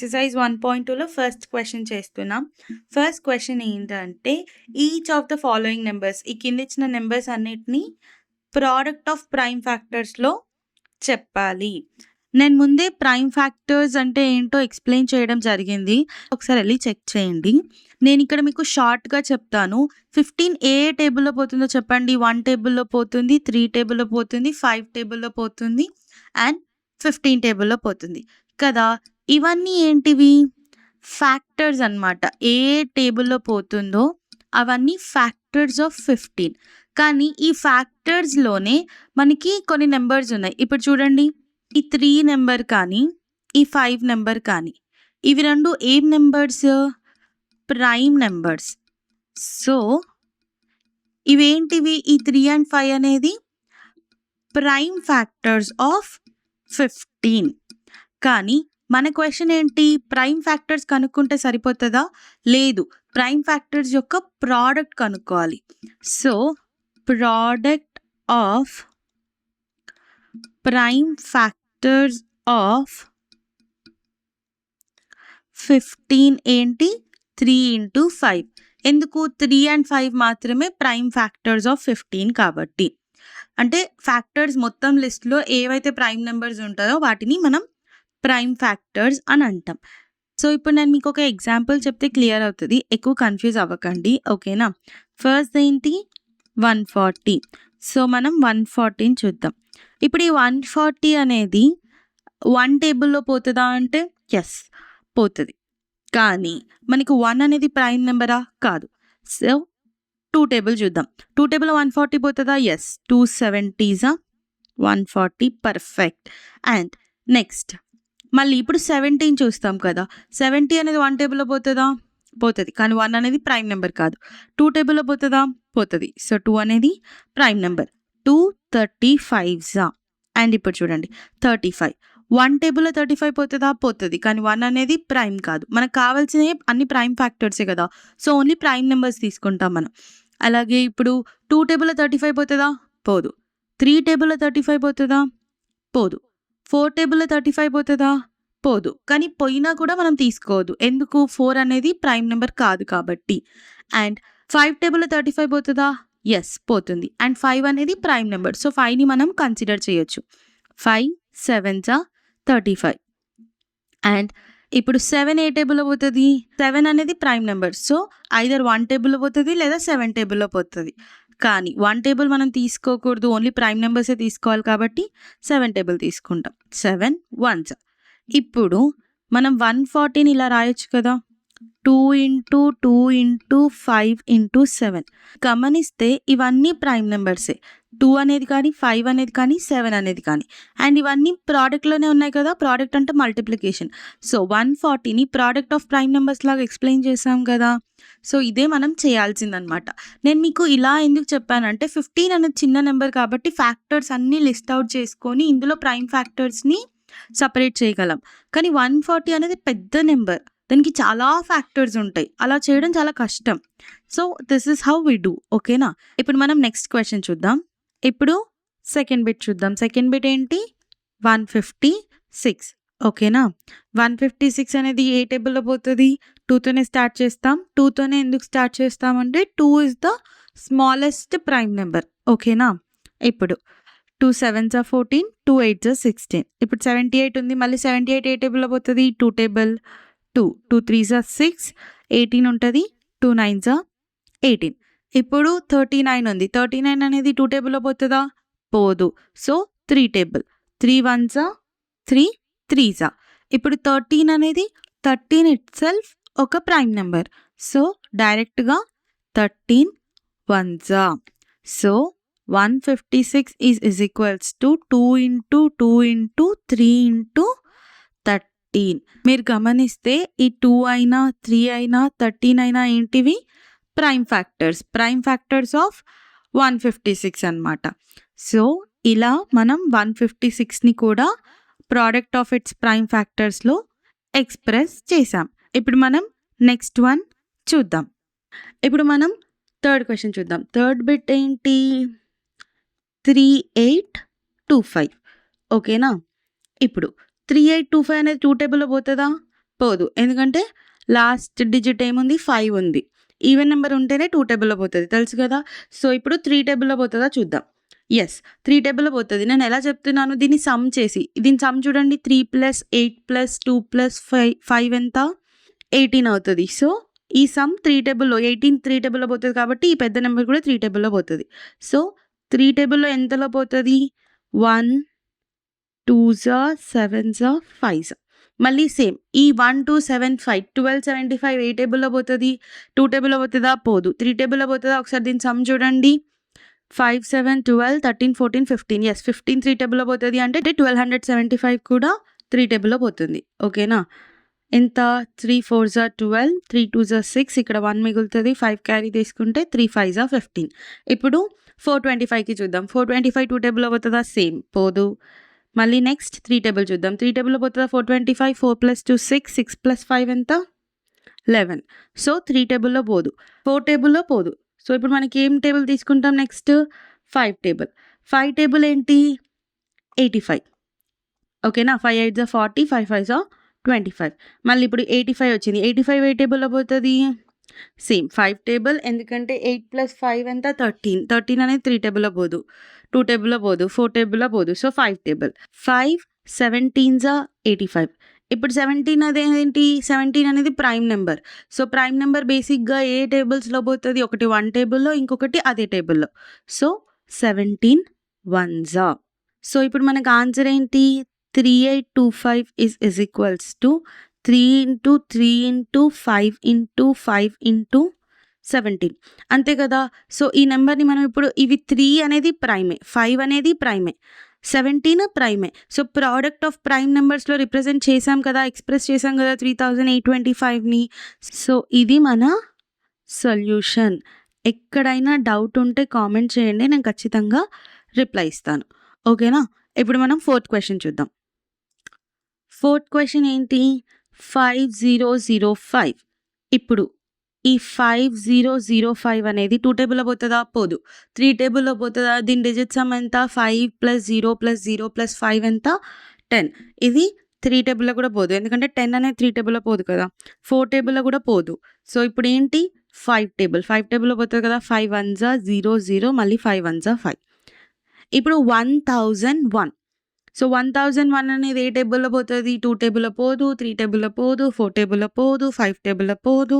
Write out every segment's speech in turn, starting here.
Exercise 1.2లో first question చేస్తున్నాం. First question ఏంటంటే, each of the following numbers ఈ కిందిచ్చిన numbers అన్నిటిని ప్రోడక్ట్ ఆఫ్ ప్రైమ్ ఫ్యాక్టర్స్‌లో చెప్పాలి. నేను ముందే ప్రైమ్ ఫ్యాక్టర్స్ అంటే ఏంటో ఎక్స్‌ప్లెయిన్ చేయడం జరిగింది. ఒకసారి ఎళ్లి చెక్ చేయండి. నేనిక్కడ మీకు షార్ట్‌గా చెప్తాను. 15 ఏ టేబుల్‌లో పోతుందో చెప్పండి. 1 టేబుల్‌లో పోతుంది, 3 టేబుల్‌లో పోతుంది, 5 టేబుల్‌లో పోతుంది అండ్ 15 టేబుల్‌లో పోతుంది కదా! ఇవన్నీ ఏంటివి? ఫ్యాక్టర్స్ అన్నమాట. ఏ టేబుల్‌లో పోతుందో అవన్నీ ఫ్యాక్టర్స్ ఆఫ్ 15. కానీ ఈ ఫ్యాక్టర్స్‌లోనే మనకి కొన్ని నంబర్స్ ఉన్నాయి. ఇప్పుడు చూడండి. ఈ 3 నంబర్ కానీ, ఈ 5 నంబర్ కానీ, ఇవి 2 ఏం నంబర్స్? Prime numbers. సో, ఇవేంటివి? ఈ 3 అండ్ 5 అనేది ప్రైమ్ ఫ్యాక్టర్స్ ఆఫ్ 15. కానీ మన క్వెషన్ ఏంటి? ప్రైమ్ ఫ్యాక్టర్స్ కనుక్కుంటే సరిపోతదా? లేదు. ప్రైమ్ ఫ్యాక్టర్స్ యొక్క ప్రోడక్ట్ కనుక్కోవాలి. So, product of prime factors of 15 ఏంటి? 3 ఇంటూ 5. ఎందుకు? 3 అండ్ 5 మాత్రమే ప్రైమ్ ఫ్యాక్టర్స్ ఆఫ్ 15 కాబట్టి. అంటే ఫ్యాక్టర్స్ మొత్తం లిస్ట్‌లో ఏవైతే ప్రైమ్ నంబర్స్ ఉంటాయో వాటిని మనం ప్రైమ్ ఫ్యాక్టర్స్ అని అంటాం. సో, ఇప్పుడు నేను మీకు ఒక ఎగ్జాంపుల్ చెప్తే క్లియర్ అవుతది. ఎక్కువ కన్‌ఫ్యూజ్ అవ్వకండి. ఓకేనా? ఫస్ట్ ఏంటి? 140. సో, మనం 140ని చూద్దాం. ఇప్పుడు ఈ 140 అనేది 1 టేబుల్‌లో పోతదా అంటే యెస్ పోతది. కానీ మనకి 1 అనేది ప్రైమ్ నంబరా? కాదు. సో, 2 టేబుల్ చూద్దాం. 2 టేబుల్‌లో 140 పోతదా? యెస్. 2 70సా 140 పర్ఫెక్ట్. అండ్ నెక్స్ట్ మళ్ళీ ఇప్పుడు 17 చూస్తాం కదా! 70 అనేది 1 టేబుల్‌లో పోతదా? పోతది. కానీ 1 అనేది ప్రైమ్ నంబర్ కాదు. 2 టేబుల్‌లో పోతదా? పోతది. సో, 2 అనేది ప్రైమ్ నంబర్. 2 35సా అండ్ ఇప్పుడు చూడండి 35. 1 టేబుల్‌లో 35 పోతదా? పోతది. కానీ 1 అనేది ప్రైమ్ కాదు. మనకు కావాల్సినయి అన్ని ప్రైమ్ ఫ్యాక్టర్సే కదా! సో, ఓన్లీ ప్రైమ్ నంబర్స్ తీసుకుంటాం మనం. అలాగే ఇప్పుడు 2 టేబుల్‌లో 35 పోతదా? పోదు. 3 టేబుల్‌లో 35 పోతదా? పోదు. 4 టేబుల్‌లో 35 పోతదా? పోదు. కానీ పోయినా కూడా మనం తీసుకోవద్దు. ఎందుకు? 4 అనేది ప్రైమ్ నంబర్ కాదు కాబట్టి. అండ్ 5 టేబుల్‌లో 35 పోతదా? యెస్ పోతుంది. అండ్ 5 అనేది ప్రైమ్ నంబర్. సో, 5ని మనం కన్సిడర్ చేయొచ్చు. 5 7సా 35. అండ్ ఇప్పుడు 7 ఏ టేబుల్‌లో పోతది? 7 అనేది ప్రైమ్ నంబర్. సో, ఐదర్ 1 టేబుల్‌లో పోతది లేదా 7 టేబుల్‌లో పోతది. కానీ 1 టేబుల్ మనం తీసుకోకూడదు. ఓన్లీ ప్రైమ్ నంబర్సే తీసుకోవాలి కాబట్టి 7 టేబుల్ తీసుకుంటాం. 7 1s. ఇప్పుడు మనం 140ని ఇలా రాయొచ్చు కదా! 2 ఇంటూ 2 ఇంటూ 5 ఇంటూ 7. గమనిస్తే ఇవన్నీ ప్రైమ్ నంబర్సే. 2 అనేది కానీ, 5 అనేది కానీ, 7 అనేది కానీ. అండ్ ఇవన్నీ ప్రోడక్ట్‌లోనే ఉన్నాయి కదా! ప్రోడక్ట్ అంటే మల్టిప్లికేషన్. సో, 140ని ప్రోడక్ట్ ఆఫ్ ప్రైమ్ నంబర్స్ లాగా ఎక్స్‌ప్లెయిన్ చేసాం కదా! సో, ఇదే మనం చేయాల్సిందనమాట. నేను మీకు ఇలా ఎందుకు చెప్పానంటే 15 అనేది చిన్న నంబర్ కాబట్టి ఫ్యాక్టర్స్ అన్నీ లిస్ట్ ఔట్ చేసుకొని ఇందులో ప్రైమ్ ఫ్యాక్టర్స్‌ని సెపరేట్ చేయగలం. కానీ 140 అనేది పెద్ద నంబర్. దానికి చాలా ఫ్యాక్టర్స్ ఉంటాయి. అలా చేయడం చాలా కష్టం. So, this is how we do. ఓకేనా? ఇప్పుడు మనం నెక్స్ట్ క్వెషన్ చూద్దాం. ఇప్పుడు సెకండ్ బిట్ చూద్దాం. సెకండ్ బిట్ ఏంటి? 156. ఓకేనా? 156 అనేది ఏ టేబుల్‌లో పోతది? 2తోనే స్టార్ట్ చేస్తాం. 2తోనే ఎందుకు స్టార్ట్ చేస్తామంటే 2 is the smallest prime number. ఓకేనా? ఇప్పుడు 2 7s 14, 2 8s 16. ఇప్పుడు 78 ఉంది. మళ్ళీ 78 ఏ టేబుల్‌లో పోతది? 2 టేబుల్. 2 2 3s 6, 18 ఉంటది. 2 9s 18. ఇప్పుడు 39 ఉంది. 39 అనేది 2 టేబుల్‌లో పోతదా? పోదు. So, 3 table. 3 1s 3 3s. ఇప్పుడు 13 అనేది 13 ఇట్‌సెల్ఫ్ ఒక ప్రైమ్ నంబర్. సో, డైరెక్ట్‌గా 13 1s. So, 156 is equals to 2 into 2 into 3 into 13. మీరు గమనిస్తే ఈ 2 అయినా, 3 అయినా, 13 అయినా ఏంటివి? Prime factors. Prime factors of 156 అన్నమాట. సో, ఇలా మనం 156ని కూడా ప్రోడక్ట్ ఆఫ్ ఇట్స్ ప్రైమ్ ఫ్యాక్టర్స్‌లో ఎక్స్‌ప్రెస్ చేసాం. ఇప్పుడు మనం నెక్స్ట్ వన్ చూద్దాం. ఇప్పుడు మనం థర్డ్ క్వెషన్ చూద్దాం. థర్డ్ బిట్ ఏంటి? 3825. ఓకేనా? ఇప్పుడు 3825 అనేది 2 టేబుల్‌లో పోతదా? పోదు. ఎందుకంటే లాస్ట్ డిజిట్ ఏముంది 5 ఉంది. ఈవెన్ నెంబర్ ఉంటేనే 2 టేబుల్‌లో పోతది. తెలుసు కదా! సో, ఇప్పుడు 3 టేబుల్‌లో పోతదా చూద్దాం. యెస్. 3 టేబుల్‌లో పోతది. నేను ఎలా చెప్తున్నాను దీన్ని సమ్ చేసి. దీని సమ్ చూడండి 3 + 8 + 2 + 5 ఎంత? 18 అవుతది. సో, ఈ సమ్ 3 టేబుల్‌లో 18 3 టేబుల్‌లో పోతది కాబట్టి ఈ పెద్ద నెంబర్ కూడా 3 టేబుల్‌లో పోతది. సో, 3 టేబుల్‌లో ఎంతలో పోతది? 1, 2 7 5 మళ్ళీ సేమ్ ఈ 1, 2, 7, 5 1275 ఏ టేబుల్‌లో పోతది? 2 టేబుల్‌లో పోతదా? పోదు. 3 టేబుల్‌లో పోతదా? ఒకసారి దీని సమ్ చూడండి. 5, 7, 12, 13, 14, 15 యెస్ 15 3 టేబుల్‌లో పోతది అంటే 1275 కూడా 3 టేబుల్‌లో పోతుంది. ఓకేనా? ఎంత? 3 4 12, 3 2 6 ఇక్కడ 1 మిగులుతది. 5 క్యారీ తీసుకుంటే 3 5 15. ఇప్పుడు 425కి చూద్దాం. 425 2 టేబుల్‌లో పోతదా? సేమ్ పోదు. మళ్ళీ నెక్స్ట్ 3 టేబుల్ చూద్దాం. 3 టేబుల్‌లో పోతదా? 425 4 + 2 6 6 + 5 ఎంత? 11. సో, 3 టేబుల్‌లో పోదు. 4 టేబుల్‌లో పోదు. సో, ఇప్పుడు మనకి ఏం టేబుల్ తీసుకుంటాం నెక్స్ట్? 5 టేబుల్. 5 టేబుల్ ఏంటి? 85. ఓకేనా? 5 8 40, 5 5 25. మళ్ళీ ఇప్పుడు 85 వచ్చింది. 85 ఏ టేబుల్‌లో పోతది? Same 5 table. ఎందుకంటే 8 + 5 ఎంత? 13. 13 అనేది 3 టేబుల్‌లో పోదు. 2 టేబుల్‌లో పోదు. 4 టేబుల్‌లో పోదు. So, 5 table. 5 17 85. ఇప్పుడు 17 అదేంటి? 17 అనేది prime number. So, prime number బేసిక్‌గా ఏ టేబుల్స్‌లో పోతది? ఒకటి 1 టేబుల్‌లో, ఇంకొకటి అదే టేబుల్‌లో. So, 17 1s. సో, ఇప్పుడు మనకు ఆన్సర్ ఏంటి? 3825 is equals to 3 × 3 × 5 × 5 × 17 అంతే కదా! సో, ఈ నెంబర్‌ని మనం ఇప్పుడు ఇవి 3 అనేది ప్రైమే. 5 అనేది ప్రైమే. 17 ప్రైమే. సో, ప్రొడక్ట్ ఆఫ్ ప్రైమ్ నెంబర్స్‌లో రిప్రజెంట్ చేసాం కదా! ఎక్స్‌ప్రెస్ చేసాం కదా! 3825ని. సో, ఇది మన సొల్యూషన్. ఎక్కడైనా డౌట్ ఉంటే కామెంట్ చేయండి. నేను ఖచ్చితంగా రిప్లై ఇస్తాను. ఓకేనా? ఇప్పుడు మనం ఫోర్త్ క్వెషన్ చూద్దాం. ఫోర్త్ క్వెషన్ ఏంటి? 5005. ఇప్పుడు ఈ 5005 అనేది 2 టేబుల్‌లో పోతదా? పోదు. 3 టేబుల్‌లో పోతదా? దీని డిజిట్ సమ్ ఎంత? 5 + 0 + 0 + 5 ఎంత? 10. ఇది 3 టేబుల్‌లో కూడా పోదు. ఎందుకంటే 10 అనేది 3 టేబుల్‌లో పోదు కదా! 4 టేబుల్‌లో కూడా పోదు. సో, ఇప్పుడు ఏంటి? 5 టేబుల్. 5 టేబుల్‌లో పోతది కదా! 5 1s 0 0 మళ్ళీ 5 1s 5. ఇప్పుడు 1001. సో, 1001 అనేది ఏ టేబుల్‌లో పోతది? 2 టేబుల్‌లో పోదు. 3 టేబుల్‌లో పోదు. 4 టేబుల్‌లో పోదు. 5 టేబుల్‌లో పోదు.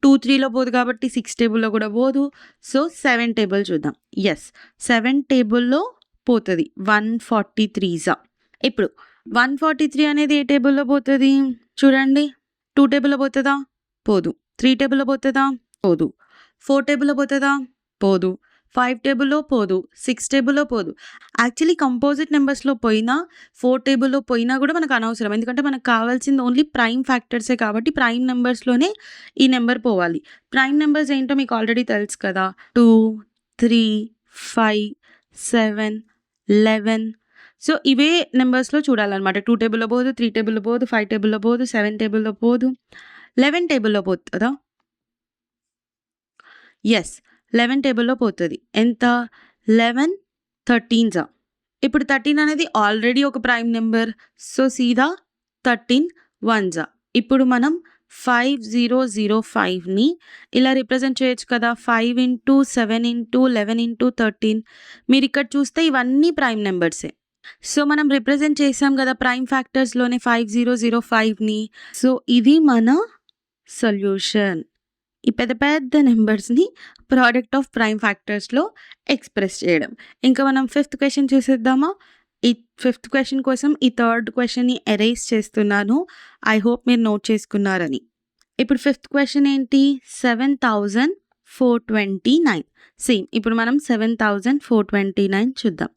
2 3లో పోదు కాబట్టి 6 టేబుల్‌లో కూడా పోదు. సో, 7 టేబుల్ చూద్దాం. యెస్ 7 టేబుల్‌లో పోతది. 143s. ఇప్పుడు 143 అనేది ఏ టేబుల్‌లో పోతది? చూడండి. 2 టేబుల్‌లో పోతదా? పోదు. 3 టేబుల్‌లో పోతదా? పోదు. 4 టేబుల్‌లో పోతదా? పోదు. 5 టేబుల్‌లో పోదు. 6 టేబుల్‌లో పోదు. యాక్చువల్లీ కంపోజిట్ నెంబర్స్‌లో పోయినా, 4 టేబుల్‌లో పోయినా కూడా మనకు అనవసరం. ఎందుకంటే మనకు కావాల్సింది ఓన్లీ ప్రైమ్ ఫ్యాక్టర్సే కాబట్టి ప్రైమ్ నెంబర్స్‌లోనే ఈ నెంబర్ పోవాలి. ప్రైమ్ నెంబర్స్ ఏంటో మీకు ఆల్రెడీ తెలుసు కదా! 2, 3, 5, 7, 11. సో, ఇవే నెంబర్స్‌లో చూడాలన్నమాట. 2 టేబుల్‌లో పోదు. 3 టేబుల్‌లో పోదు. 5 టేబుల్‌లో పోదు. 7 టేబుల్‌లో పోదు. 11 టేబుల్‌లో పోతదా? యెస్ 11 టేబుల్‌లో పోతది. ఎంత? 11 13s. ఇప్పుడు 13 అనేది ఆల్రెడీ ఒక ప్రైమ్ నెంబర్. సో, సీదా 13 1s. ఇప్పుడు మనం 5005ని ఇలా రిప్రజెంట్ చేయొచ్చు కదా! 5 × 7 × 11 × 13. మీరిక్కడ చూస్తే ఇవన్నీ ప్రైమ్ నెంబర్సే. సో, మనం రిప్రజెంట్ చేసాం కదా! ప్రైమ్ ఫ్యాక్టర్స్‌లోనే 5005ని. సో, ఇది మన సొల్యూషన్. ఈ పెద్ద పెద్ద నెంబర్స్‌ని ప్రొడక్ట్ ఆఫ్ ప్రైమ్ ఫ్యాక్టర్స్‌లో ఎక్స్‌ప్రెస్ చేయడం. ఇంకా మనం ఫిఫ్త్ క్వెషన్ చూసేద్దామా? ఈ ఫిఫ్త్ క్వెషన్ కోసం ఈ థర్డ్ క్వెషన్‌ని ఎరేజ్ చేస్తున్నాను. ఐ హోప్ మీరు నోట్ చేసుకున్నారని. ఇప్పుడు ఫిఫ్త్ క్వెషన్ ఏంటి? 7429. సేమ్ ఇప్పుడు మనం 7429 చూద్దాం.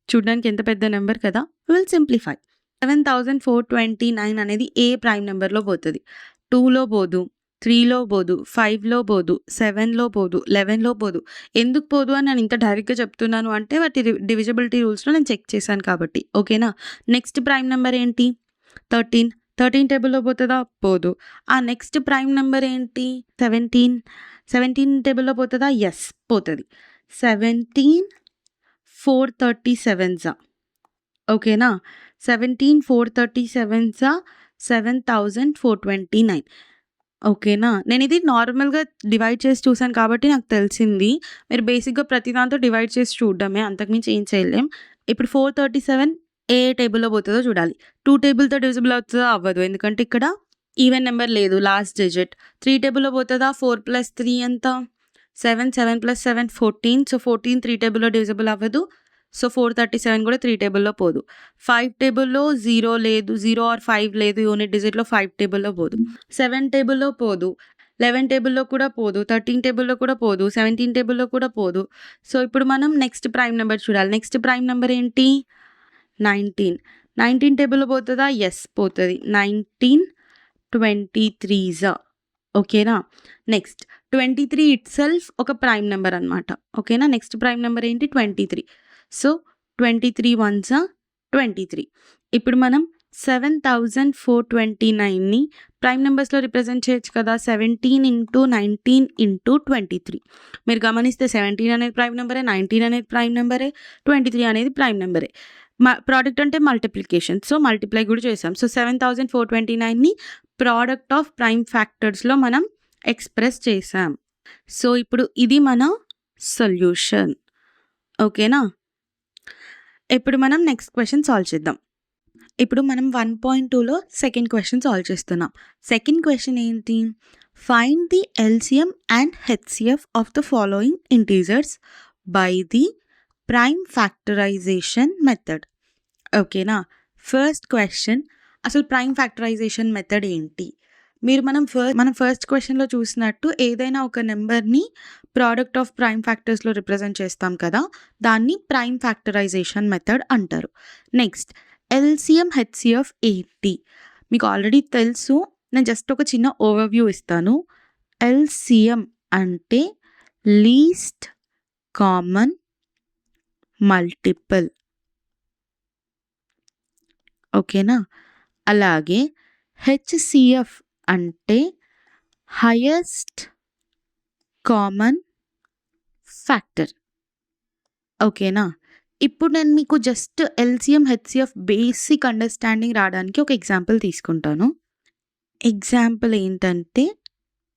చూడడానికి ఎంత పెద్ద నెంబర్ కదా! Will simplify. 7429 అనేది ఏ ప్రైమ్ నెంబర్‌లో పోతది? 2లో పోదు. 3లో పోదు. 5లో పోదు. 7లో పోదు. 11లో పోదు. ఎందుకు పోదు అని నేను ఇంత డైరెక్ట్‌గా చెప్తున్నాను అంటే వాటి డివిజిబిలిటీ రూల్స్‌లో నేను చెక్ చేశాను కాబట్టి. ఓకేనా? నెక్స్ట్ ప్రైమ్ నెంబర్ ఏంటి? 13. 13 టేబుల్‌లో పోతదా? పోదు. ఆ నెక్స్ట్ ప్రైమ్ నెంబర్ ఏంటి? 17. 17 టేబుల్‌లో పోతదా? యెస్ పోతది. 17 437s. ఓకేనా? 17 437s 7,429. ఓకేనా? నేను ఇది నార్మల్‌గా డివైడ్ చేసి చూసాను కాబట్టి నాకు తెలిసింది. మీరు బేసిక్‌గా ప్రతి దాంతో డివైడ్ చేసి చూడడమే. అంతకుమించి ఏం చేయలేం. ఇప్పుడు 437 ఏ టేబుల్‌లో పోతదో చూడాలి. 2 టేబుల్‌తో డివిజిబుల్ అవుతదా? అవ్వదు. ఎందుకంటే ఇక్కడ ఈవెన్ నెంబర్ లేదు. Last digit. 3 టేబుల్‌లో పోతదా? 4 + 3 ఎంత? 7. 7 + 7 14. సో, 14 3 టేబుల్‌లో డివిజిబుల్ అవ్వదు. సో, 437 కూడా 3 టేబుల్‌లో పోదు. 5 టేబుల్‌లో 0 లేదు. 0 ఆర్ 5 లేదు. యూనిట్ డిజిట్‌లో 5 టేబుల్‌లో పోదు. 7 టేబుల్‌లో పోదు. 11 టేబుల్‌లో కూడా పోదు. 13 టేబుల్‌లో కూడా పోదు. 17 టేబుల్‌లో కూడా పోదు. సో, ఇప్పుడు మనం నెక్స్ట్ ప్రైమ్ నెంబర్ చూడాలి. నెక్స్ట్ ప్రైమ్ నెంబర్ ఏంటి? 19. 19 టేబుల్‌లో పోతదా? యెస్ పోతది. 19 23s ఓకేనా? నెక్స్ట్ 23 ఇట్‌సెల్ఫ్ ఒక ప్రైమ్ నెంబర్ అనమాట. ఓకేనా? నెక్స్ట్ ప్రైమ్ నెంబర్ ఏంటి? 23. So, 23 1s 23. ఇప్పుడు మనం 7,429ని ప్రైమ్ నెంబర్స్‌లో రిప్రజెంట్ చేయొచ్చు కదా! 17 × 19 × 23. మీరు గమనిస్తే 17 అనేది ప్రైమ్ నెంబరే, 19 అనేది ప్రైమ్ నెంబరే, 23 అనేది ప్రైమ్ నెంబరే. ప్రోడక్ట్ అంటే మల్టిప్లికేషన్. సో, మల్టిప్లై కూడా చేసాం. సో, 7,429ని ప్రోడక్ట్ ఆఫ్ ప్రైమ్ ఫ్యాక్టర్స్‌లో మనం ఎక్స్‌ప్రెస్ చేసాం. సో, ఇప్పుడు ఇది మన సొల్యూషన్. ఓకేనా? ఇప్పుడు మనం నెక్స్ట్ క్వెషన్ సాల్వ్ చేద్దాం. ఇప్పుడు మనం 1.2లో సెకండ్ క్వెషన్ సాల్వ్ చేస్తున్నాం. సెకండ్ క్వెషన్ ఏంటి? Find the LCM and HCF of the following integers by the prime factorisation method. ఓకేనా? ఫస్ట్ క్వెషన్ అసలు ప్రైమ్ ఫ్యాక్టరైజేషన్ మెథడ్ ఏంటి? మనం ఫస్ట్ క్వెషన్‌లో చూసినట్టు ఏదైనా ఒక నెంబర్‌ని ప్రోడక్ట్ ఆఫ్ ప్రైమ్ ఫ్యాక్టర్స్‌లో రిప్రజెంట్ చేస్తాం కదా! దాన్ని ప్రైమ్ ఫ్యాక్టరైజేషన్ మెథడ్ అంటారు. నెక్స్ట్ ఎల్‌సిఎం, హెచ్‌సిఎఫ్ ఏంటి? మీకు ఆల్రెడీ తెలుసు. నేను జస్ట్ ఒక చిన్న ఓవర్‌వ్యూ ఇస్తాను. ఎల్‌సిఎం అంటే లీస్ట్ కామన్ మల్టిపుల్. ఓకేనా? అలాగే హెచ్‌సిఎఫ్ అంటే హైయెస్ట్ కామన్ ఫ్యాక్టర్. ఓకేనా? ఇప్పుడు నేను మీకు just LCM, HCF basic understanding రావడానికి ఒక ఎగ్జాంపుల్ తీసుకుంటాను. ఎగ్జాంపుల్ ఏంటంటే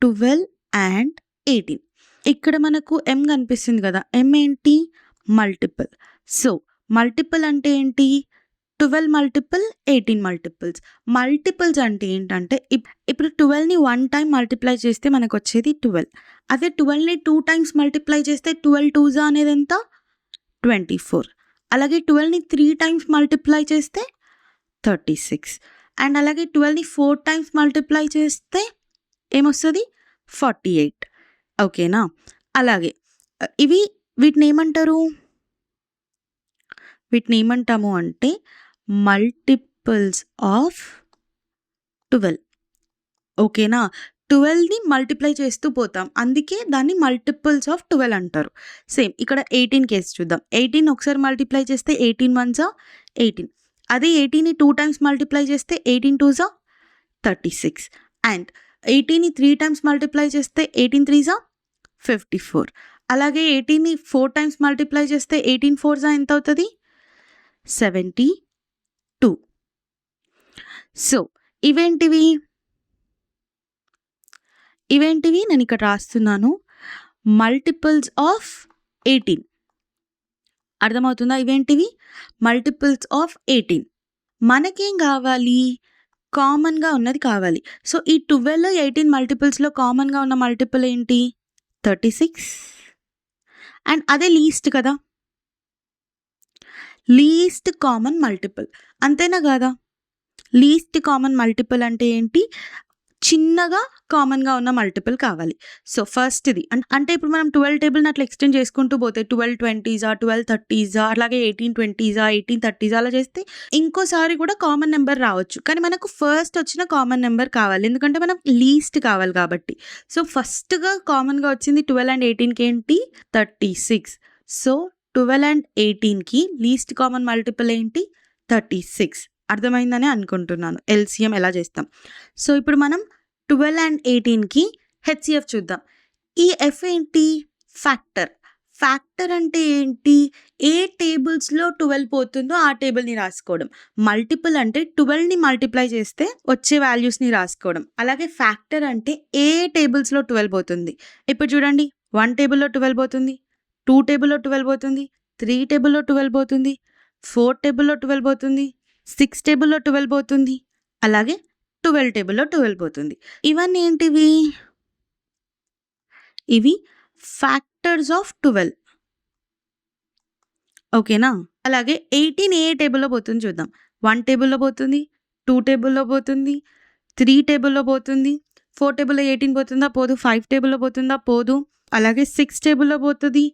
12 అండ్ 18. ఇక్కడ మనకు m కనిపిస్తుంది కదా! m ఏంటి? మల్టిపుల్. సో, మల్టిపుల్ అంటే ఏంటి? 12 మల్టిపుల్, 18 మల్టిపుల్స్. మల్టిపుల్స్ అంటే ఏంటంటే ఇప్పుడు 12ని 1 టైమ్ మల్టిప్లై చేస్తే మనకొచ్చేది 12. అదే 12ని 2 టైమ్స్ మల్టిప్లై చేస్తే 12 2s అనేది ఎంత? 24. అలాగే 12ని 3 టైమ్స్ మల్టిప్లై చేస్తే 36. అండ్ అలాగే 12ని 4 టైమ్స్ మల్టిప్లై చేస్తే ఏమొస్తది? 48. ఓకేనా? అలాగే వీటిని ఏమంటాము అంటే మల్టిపుల్స్ ఆఫ్ 12. ఓకేనా? 12ని మల్టిప్లై చేస్తూ పోతాం. అందుకే దాన్ని మల్టిపుల్స్ ఆఫ్ 12 అంటారు. సేమ్ ఇక్కడ 18 కేస్ చూద్దాం. 18 ఒకసారి మల్టిప్లై చేస్తే 18 1s 18. అదే 18ని 2 టైమ్స్ మల్టిప్లై చేస్తే 18 2s 36. అండ్ 18ని 3 టైమ్స్ మల్టిప్లై చేస్తే 18 3s 54. అలాగే 18ని 4 టైమ్స్ మల్టిప్లై చేస్తే 18 4s ఎంత అవుతది? 72. సో, ఇవేంటివి? నేను ఇక్కడ రాస్తున్నాను. Multiples of 18. అర్థమవుతుందా? ఇవేంటివి? Multiples of 18. మనకేం కావాలి? కామన్‌గా ఉన్నది కావాలి. సో, ఈ 12, 18 మల్టిపుల్స్‌లో కామన్‌గా ఉన్న మల్టిపుల్ ఏంటి? 36. అండ్ అదే లీస్ట్ కదా! Least common multiple. అంతేనా కాదా? లీస్ట్ కామన్ మల్టిపుల్ అంటే ఏంటి? చిన్నగా కామన్‌గా ఉన్న మల్టిపుల్ కావాలి. సో, ఫస్ట్‌ది అంటే ఇప్పుడు మనం 12 టేబుల్‌ని అట్లా ఎక్స్‌టెండ్ చేసుకుంటూ పోతే 12 20s 12 30s అలాగే 18 20s 18 30s అలా చేస్తే ఇంకోసారి కూడా కామన్ నెంబర్ రావచ్చు. కానీ మనకు ఫస్ట్ వచ్చిన కామన్ నెంబర్ కావాలి. ఎందుకంటే మనకు లీస్ట్ కావాలి కాబట్టి. సో, ఫస్ట్‌గా కామన్‌గా వచ్చింది 12 అండ్ 18కి ఏంటి? 36. సో, 12 అండ్ 18కి లీస్ట్ కామన్ మల్టిపుల్ ఏంటి? 36. అర్థమైందనే అనుకుంటున్నాను. ఎల్‌సిఎం ఎలా చేస్తాం. సో, ఇప్పుడు మనం 12 అండ్ 18కి హెచ్‌సిఎఫ్ చూద్దాం. ఈ ఎఫ్ ఏంటి? ఫ్యాక్టర్. ఫ్యాక్టర్ అంటే ఏంటి? ఏ టేబుల్స్‌లో 12 పోతుందో ఆ టేబుల్‌ని రాసుకోవడం. మల్టిపుల్ అంటే 12ని మల్టిప్లై చేస్తే వచ్చే వాల్యూస్‌ని రాసుకోవడం. అలాగే ఫ్యాక్టర్ అంటే ఏ టేబుల్స్‌లో 12 పోతుంది. ఇప్పుడు చూడండి 1 టేబుల్‌లో 12 పోతుంది. 2 టేబుల్‌లో 12 పోతుంది. 3 టేబుల్‌లో 12 పోతుంది. 4 టేబుల్‌లో 12 పోతుంది. 6 టేబుల్‌లో 12 పోతుంది. అలాగే 12 టేబుల్‌లో 12 పోతుంది. ఇవన్నీ ఏంటివి? ఇవి ఫ్యాక్టర్స్ ఆఫ్ 12. ఓకేనా? అలాగే 18 ఏ టేబుల్‌లో పోతుందో చూద్దాం. 1 టేబుల్‌లో పోతుంది. 2 టేబుల్‌లో పోతుంది. 3 టేబుల్‌లో పోతుంది. 4 టేబుల్‌లో 18 పోతుందా? పోదు. 5 టేబుల్‌లో పోతుందా? పోదు. అలాగే 6 టేబుల్‌లో పోతది.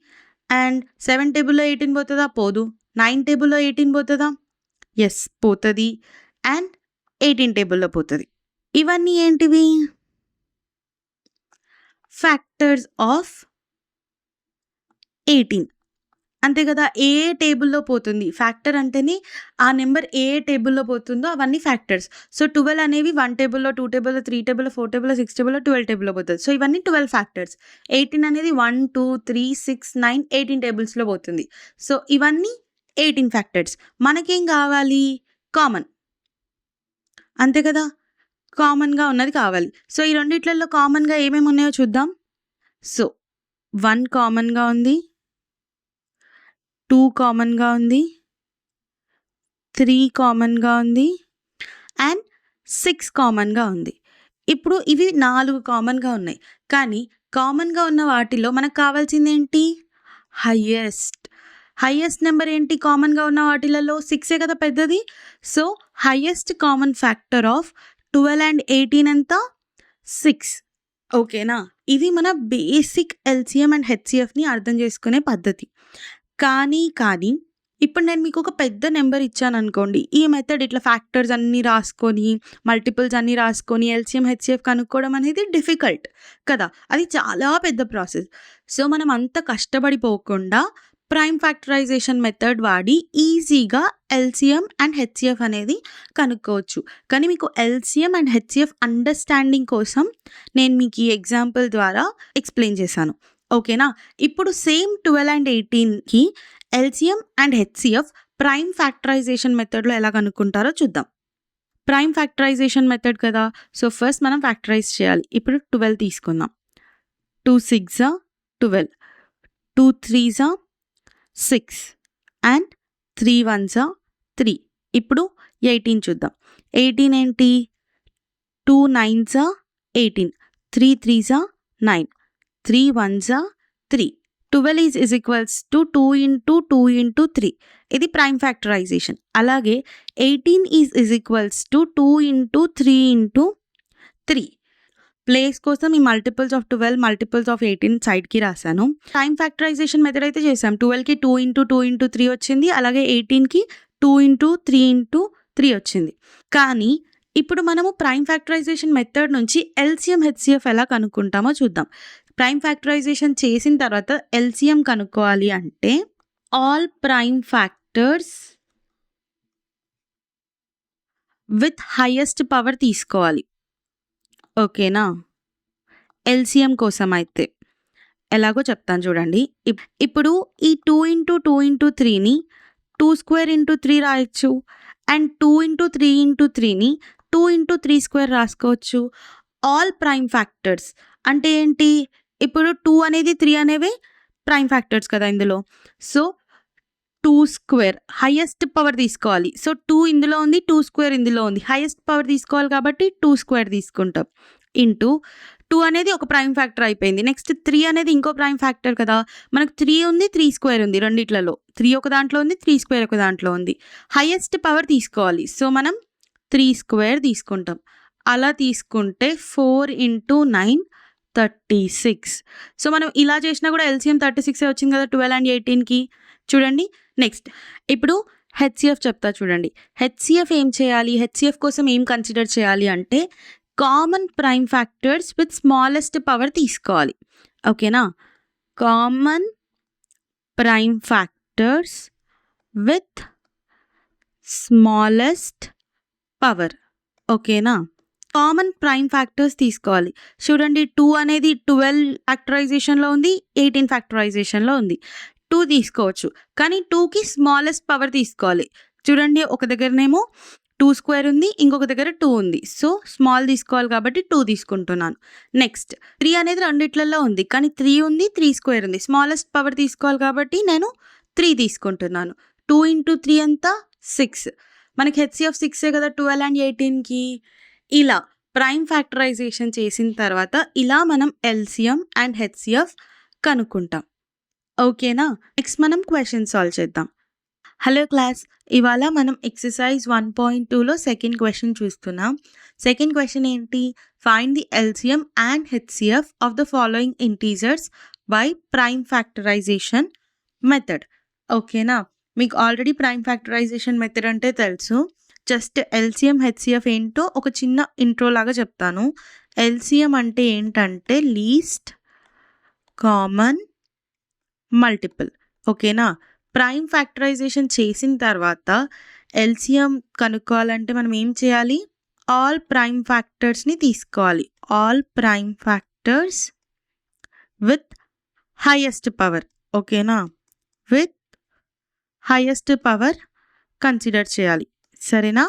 అండ్ 7 టేబుల్‌లో 18 పోతదా? పోదు. 9 టేబుల్‌లో 18 పోతదా? యెస్ పోతది. అండ్ 18 టేబుల్‌లో పోతది. ఇవన్నీ ఏంటివి? Factors of 18. అంతే కదా! ఏ టేబుల్‌లో పోతుంది. ఫ్యాక్టర్ అంటేనే ఆ నంబర్ ఏ టేబుల్‌లో పోతుందో అవన్నీ ఫ్యాక్టర్స్. సో, 12 అనేవి 1 టేబుల్‌లో, 2 టేబుల్‌లో, 3 టేబుల్‌లో, 4 టేబుల్‌లో, 6 టేబుల్‌లో, 12 టేబుల్‌లో పోతది. సో, ఇవన్నీ 12 ఫ్యాక్టర్స్. 18 అనేది 1, 2, 3, 6, 9, 18 టేబుల్స్‌లో పోతుంది. సో, ఇవన్నీ 18 ఫ్యాక్టర్స్. మనకేం కావాలి? కామన్. అంతే కదా! కామన్‌గా ఉన్నది కావాలి. సో, ఈ రెండిట్లల్లో కామన్‌గా ఏమేమి ఉన్నాయో చూద్దాం. సో, 1 కామన్‌గా ఉంది. 2 కామన్‌గా ఉంది. 3 కామన్‌గా ఉంది. అండ్ 6 కామన్‌గా ఉంది. ఇప్పుడు ఇవి 4 కామన్‌గా ఉన్నాయి. కానీ కామన్‌గా ఉన్న వాటిలో మనకు కావాల్సిందేంటి? హైయెస్ట్. హైయెస్ట్ నంబర్ ఏంటి కామన్‌గా ఉన్న వాటిలలో? 6 కదా పెద్దది. So, highest common factor of 12 and 18 ఎంత? 6. ఓకేనా? ఇది మన బేసిక్ ఎల్‌సీఎం అండ్ హెచ్‌సీఎఫ్‌ని అర్థం చేసుకునే పద్ధతి. కానీ ఇప్పుడు నేను మీకు ఒక పెద్ద నెంబర్ ఇచ్చాననుకోండి. ఈ మెథడ్ ఇట్లా ఫ్యాక్టర్స్ అన్నీ రాసుకొని, మల్టిపుల్స్ అన్నీ రాసుకొని ఎల్‌సీఎం, హెచ్‌సీఎఫ్ కనుక్కోవడం అనేది డిఫికల్ట్ కదా! అది చాలా పెద్ద ప్రాసెస్. సో, మనం అంత కష్టపడిపోకుండా ప్రైమ్ ఫ్యాక్టరైజేషన్ మెథడ్ వాడి ఈజీగా ఎల్‌సీఎం అండ్ హెచ్‌సీఎఫ్ అనేది కనుక్కోవచ్చు. కానీ మీకు ఎల్‌సీఎం అండ్ హెచ్‌సీఎఫ్ అండర్‌స్టాండింగ్ కోసం నేను మీకు ఈ ఎగ్జాంపుల్ ద్వారా ఎక్స్‌ప్లెయిన్ చేశాను. ఓకేనా? ఇప్పుడు సేమ్ 12 అండ్ 18కి LCM and HCF prime factorization మెథడ్‌లో ఎలా కనుక్కుంటారో చూద్దాం. ప్రైమ్ ఫ్యాక్టరైజేషన్ మెథడ్ కదా! సో, ఫస్ట్ మనం ఫ్యాక్టరైజ్ చేయాలి. ఇప్పుడు 12 తీసుకుందాం. 2 6 12, 2 3 6 అండ్ 3 1 3. ఇప్పుడు 18 చూద్దాం. 18 ఏంటి? 2 9 18, 3 3 9, 3 1 3. 12 is equals to 2 into 2 into 3. ఇది ప్రైమ్ ఫ్యాక్టరైజేషన్. అలాగే 18 is equals to 2 into 3 into 3. Place కోసం ఈ మల్టిపుల్స్ ఆఫ్ 12, మల్టిపుల్స్ ఆఫ్ 18 సైడ్‌కి రాశాను. ప్రైమ్ ఫ్యాక్టరైజేషన్ మెథడ్ అయితే చేసాం. 12కి 2 into 2 into 3 వచ్చింది. అలాగే 18కి 2 into 3 into 3 వచ్చింది. కానీ ఇప్పుడు మనము ప్రైమ్ ఫ్యాక్టరైజేషన్ మెథడ్ నుంచి ఎల్‌సీఎం, హెచ్‌సీఎఫ్ ఎలా కనుక్కుంటామో చూద్దాం. ప్రైమ్ ఫ్యాక్టరైజేషన్ చేసిన తర్వాత ఎల్‌సీఎం కనుక్కోవాలి అంటే all prime factors with highest power తీసుకోవాలి. ఓకేనా? ఎల్‌సీఎం కోసం అయితే. ఎలాగో చెప్తాను చూడండి. ఇప్పుడు ఈ 2 into 2 into 3ని 2 స్క్వేర్ into 3 రాయొచ్చు. And 2 into 3 into 3ని 2 into 3 square రాసుకోవచ్చు. ఆల్ ప్రైమ్ ఫ్యాక్టర్స్ అంటే ఏంటి? ఇప్పుడు 2 అనేది 3 అనేవి ప్రైమ్ ఫ్యాక్టర్స్ కదా ఇందులో. సో, 2 స్క్వేర్ హైయెస్ట్ పవర్ తీసుకోవాలి. సో, 2 ఇందులో ఉంది. 2 స్క్వేర్ ఇందులో ఉంది. హైయెస్ట్ పవర్ తీసుకోవాలి కాబట్టి 2 స్క్వేర్ తీసుకుంటాం. ఇంటూ 2 అనేది ఒక ప్రైమ్ ఫ్యాక్టర్ అయిపోయింది. నెక్స్ట్ 3 అనేది ఇంకో ప్రైమ్ ఫ్యాక్టర్ కదా! మనకు 3 ఉంది, 3 స్క్వేర్ ఉంది రెండిట్లలో. 3 ఒక దాంట్లో ఉంది, 3 స్క్వేర్ ఒక దాంట్లో ఉంది. హైయెస్ట్ పవర్ తీసుకోవాలి. సో, మనం 3 స్క్వేర్ తీసుకుంటాం. అలా తీసుకుంటే 4 into 9 36. సో, మనం ఇలా చేసినా కూడా ఎల్‌సీఎం 36 వచ్చింది కదా 12 అండ్ 18కి. చూడండి నెక్స్ట్ ఇప్పుడు హెచ్‌సీఎఫ్ చెప్తా చూడండి. హెచ్‌సీఎఫ్ ఏం చేయాలి? హెచ్‌సీఎఫ్ కోసం ఏం కన్సిడర్ చేయాలి అంటే common prime factors with smallest power తీసుకోవాలి. ఓకేనా? Common prime factors with smallest power. ఓకేనా? కామన్ ప్రైమ్ ఫ్యాక్టర్స్ తీసుకోవాలి. చూడండి 2 అనేది 12 ఫ్యాక్టరైజేషన్‌లో ఉంది, 18 ఫ్యాక్టరైజేషన్‌లో ఉంది. 2 తీసుకోవచ్చు. కానీ 2కి స్మాలెస్ట్ పవర్ తీసుకోవాలి. చూడండి ఒక దగ్గరనేమో 2 స్క్వేర్ ఉంది, ఇంకొక దగ్గర 2 ఉంది. సో, స్మాల్ తీసుకోవాలి కాబట్టి 2 తీసుకుంటున్నాను. నెక్స్ట్ 3 అనేది రెండిట్లలో ఉంది. కానీ 3 ఉంది, 3 స్క్వేర్ ఉంది. స్మాలెస్ట్ పవర్ తీసుకోవాలి కాబట్టి నేను 3 తీసుకుంటున్నాను. 2 ఇంటూ 3 ఎంత? 6. మనకి హెచ్‌సిఎఫ్ 6 కదా 12 అండ్ 18కి. ఇలా ప్రైమ్ ఫ్యాక్టరైజేషన్ చేసిన తర్వాత ఇలా మనం ఎల్‌సిఎం అండ్ హెచ్‌సిఎఫ్ కనుక్కుంటాం. ఓకేనా? నెక్స్ట్ మనం క్వెషన్ సాల్వ్ చేద్దాం. హలో క్లాస్, ఇవాళ మనం ఎక్సర్సైజ్ 1.2లో సెకండ్ క్వెషన్ చూస్తున్నాం. సెకండ్ క్వెషన్ ఏంటి? Find the LCM and HCF of the following integers by prime factorisation method. ఓకేనా? మీకు ఆల్రెడీ ప్రైమ్ ఫ్యాక్టరైజేషన్ మెథడ్ అంటే తెలుసు. జస్ట్ ఎల్‌సిఎం, హెచ్‌సిఎఫ్ ఏంటో ఒక చిన్న ఇంట్రో లాగా చెప్తాను. ఎల్‌సిఎం అంటే ఏంటంటే లీస్ట్ కామన్ మల్టిపుల్. ఓకేనా? ప్రైమ్ ఫ్యాక్టరైజేషన్ చేసిన తర్వాత ఎల్‌సిఎం కనుక్కోవాలంటే మనం ఏం చేయాలి? ఆల్ ప్రైమ్ ఫ్యాక్టర్స్‌ని తీసుకోవాలి. All prime factors with highest power. ఓకేనా? విత్ హైయెస్ట్ పవర్ కన్సిడర్ చేయాలి. సరేనా?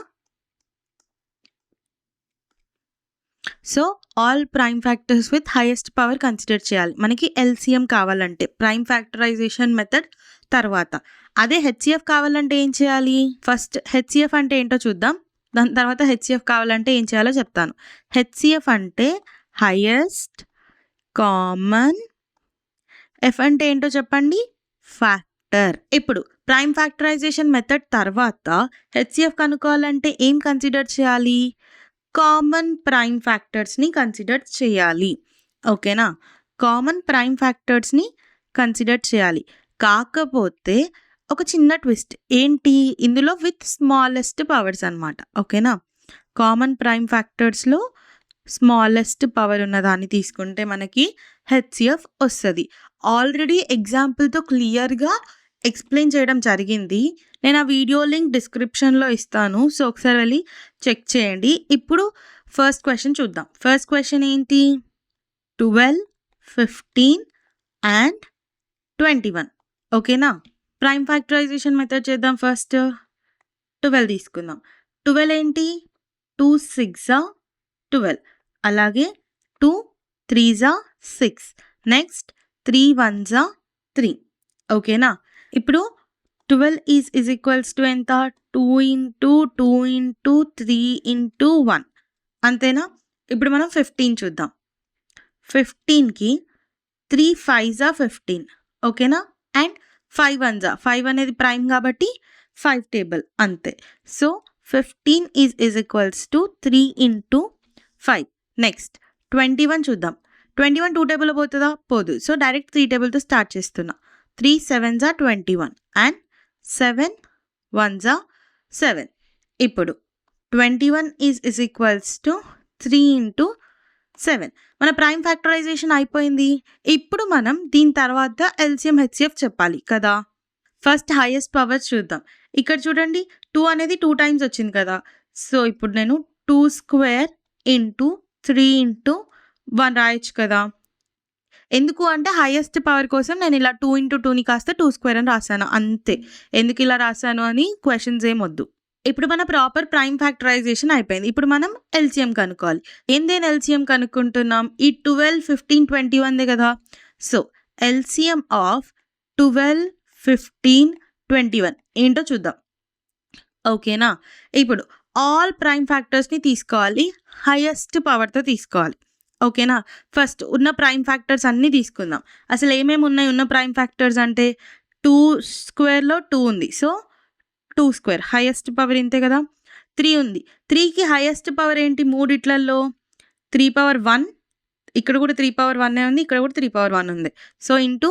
So, all prime factors with highest power consider చేయాలి. మనకి ఎల్‌సిఎం కావాలంటే ప్రైమ్ ఫ్యాక్టరైజేషన్ మెథడ్ తర్వాత. అదే హెచ్‌సిఎఫ్ కావాలంటే ఏం చేయాలి? ఫస్ట్ హెచ్‌సిఎఫ్ అంటే ఏంటో చూద్దాం. దాని తర్వాత హెచ్‌సిఎఫ్ కావాలంటే ఏం చేయాలో చెప్తాను. హెచ్‌సిఎఫ్ అంటే హైయెస్ట్ కామన్, ఎఫ్ అంటే ఏంటో చెప్పండి? ఫ్యాక్టర్. ఇప్పుడు ప్రైమ్ ఫ్యాక్టరైజేషన్ మెథడ్ తర్వాత హెచ్‌సిఎఫ్ కనుక్కోవాలంటే ఏం కన్సిడర్ చేయాలి? కామన్ ప్రైమ్ ఫ్యాక్టర్స్‌ని కన్సిడర్ చేయాలి. ఓకేనా? కామన్ ప్రైమ్ ఫ్యాక్టర్స్‌ని కన్సిడర్ చేయాలి. కాకపోతే ఒక చిన్న ట్విస్ట్. ఏంటి? ఇందులో విత్ స్మాలెస్ట్ పవర్స్ అనమాట. ఓకేనా? కామన్ ప్రైమ్ ఫ్యాక్టర్స్‌లో స్మాలెస్ట్ పవర్ ఉన్నదాన్ని తీసుకుంటే మనకి హెచ్‌సిఎఫ్ వస్తది. ఆల్రెడీ ఎగ్జాంపుల్‌తో క్లియర్‌గా ఎక్స్‌ప్లెయిన్ చేయడం జరిగింది. నేను ఆ వీడియో లింక్ డిస్క్రిప్షన్‌లో ఇస్తాను. సో, ఒకసారి వెళ్ళి చెక్ చేయండి. ఇప్పుడు ఫస్ట్ క్వెషన్ చూద్దాం. ఫస్ట్ క్వెషన్ ఏంటి? 12, 15 అండ్ 21. ఓకేనా? ప్రైమ్ ఫ్యాక్టరైజేషన్ మెథడ్ చేద్దాం ఫస్ట్. 12 తీసుకుందాం. 12 ఏంటి? 2 6 12. అలాగే 2 3 6. నెక్స్ట్ 3 1 3. ఓకేనా? ఇప్పుడు 12 ఈజ్ ఈక్వల్స్ టు ఎంత? 2 ఇంటూ 2 ఇంటూ 3 ఇంటూ 1. అంతేనా? ఇప్పుడు మనం 15 చూద్దాం. 15కి 3 5 15. ఓకేనా? అండ్ 5 1 5 అనేది ప్రైమ్ కాబట్టి 5 టేబుల్ అంతే. So, 15 is equals to 3 into 5. Next 21 చూద్దాం. 21 2 టేబుల్లో పోతుందా? పోదు. సో, డైరెక్ట్ 3 టేబుల్తో స్టార్ట్ చేస్తున్నా. 3 7 21 అండ్ 7 1 7. ఇప్పుడు 21 ఈజ్ ఈక్వల్స్ టు 3 ఇంటూ 7. మన ప్రైమ్ ఫ్యాక్టరైజేషన్ అయిపోయింది. ఇప్పుడు మనం దీని తర్వాత ఎల్‌సిఎం, హెచ్‌సిఎఫ్ చెప్పాలి కదా! ఫస్ట్ హైయెస్ట్ పవర్స్ చూద్దాం. ఇక్కడ చూడండి 2 అనేది 2 టైమ్స్ వచ్చింది కదా! సో, ఇప్పుడు నేను 2 స్క్వేర్ ఇంటూ 3 ఇంటూ 1 రాయొచ్చు కదా! ఎందుకు అంటే హైయెస్ట్ పవర్ కోసం నేను ఇలా 2 ఇంటూ 2ని కాస్త 2 స్క్వేర్ అని రాసాను అంతే. ఎందుకు ఇలా రాసాను అని క్వెషన్స్ ఏమొద్దు. ఇప్పుడు మన ప్రాపర్ ప్రైమ్ ఫ్యాక్టరైజేషన్ అయిపోయింది. ఇప్పుడు మనం ఎల్‌సిఎం కనుక్కోవాలి. దేని ఎల్‌సిఎం కనుక్కుంటున్నాం? ఈ 12, 15, 21 కదా! సో, ఎల్‌సిఎం ఆఫ్ 12, 15, 21 ఏంటో చూద్దాం. ఓకేనా? ఇప్పుడు ఆల్ ప్రైమ్ ఫ్యాక్టర్స్‌ని తీసుకోవాలి. హైయెస్ట్ పవర్‌తో తీసుకోవాలి. ఓకేనా? ఫస్ట్ ఉన్న ప్రైమ్ ఫ్యాక్టర్స్ అన్నీ తీసుకుందాం. అసలు ఏమేమి ఉన్నాయి ఉన్న ప్రైమ్ ఫ్యాక్టర్స్ అంటే 2 స్క్వేర్‌లో 2 ఉంది. సో, 2 స్క్వేర్ హైయెస్ట్ పవర్ ఇంతే కదా! 3 ఉంది. 3కి హైయెస్ట్ పవర్ ఏంటి మూడిట్లల్లో? 3 పవర్ 1. ఇక్కడ కూడా 3 పవర్ 1 ఉంది. ఇక్కడ కూడా 3 పవర్ 1 ఉంది. So, into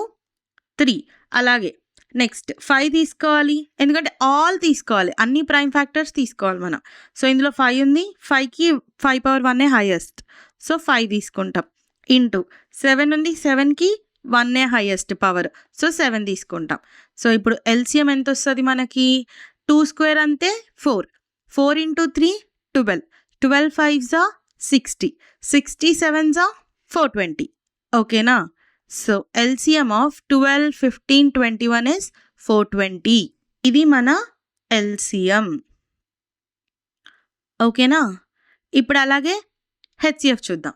3. అలాగే నెక్స్ట్ 5 తీసుకోవాలి. ఎందుకంటే ఆల్ తీసుకోవాలి. అన్ని ప్రైమ్ ఫ్యాక్టర్స్ తీసుకోవాలి మనం. సో, ఇందులో 5 ఉంది. 5కి 5 పవర్ 1 హైయెస్ట్. సో, 5 తీసుకుంటాం. ఇంటూ 7 ఉంది. 7కి 1 హైయెస్ట్ పవర్. సో, 7 తీసుకుంటాం. సో, ఇప్పుడు ఎల్‌సిఎం ఎంత వస్తది మనకి? 2 స్క్వేర్ అంతే 4. 4 ఇంటూ 3 12. 12 5 60. 60 sevens are 420. ఓకేనా? So LCM of 12, 15, 21 is 420. ఇది మన LCM. ఓకేనా? ఇప్పుడు అలాగే HCF చూద్దాం.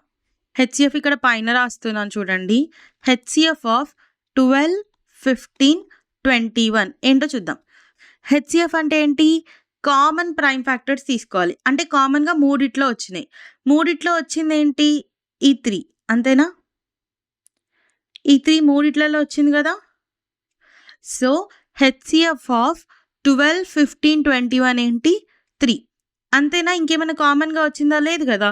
HCF ఇక్కడ పైన రాస్తున్నాను చూడండి. HCF of 12, 15, 21 ఏంటో చూద్దాం. HCF అంటే ఏంటి? కామన్ ప్రైమ్ ఫ్యాక్టర్స్ తీసుకోవాలి. అంటే కామన్గా మూడిట్లో వచ్చినాయి. మూడిట్లో వచ్చింది ఏంటి? ఈ 3 అంతేనా? ఈ 3 మూడిట్లలో వచ్చింది కదా. సో HCF ఆఫ్ 12, 15, 21 ఏంటి? 3 అంతేనా? ఇంకేమైనా కామన్గా వచ్చిందా? లేదు కదా.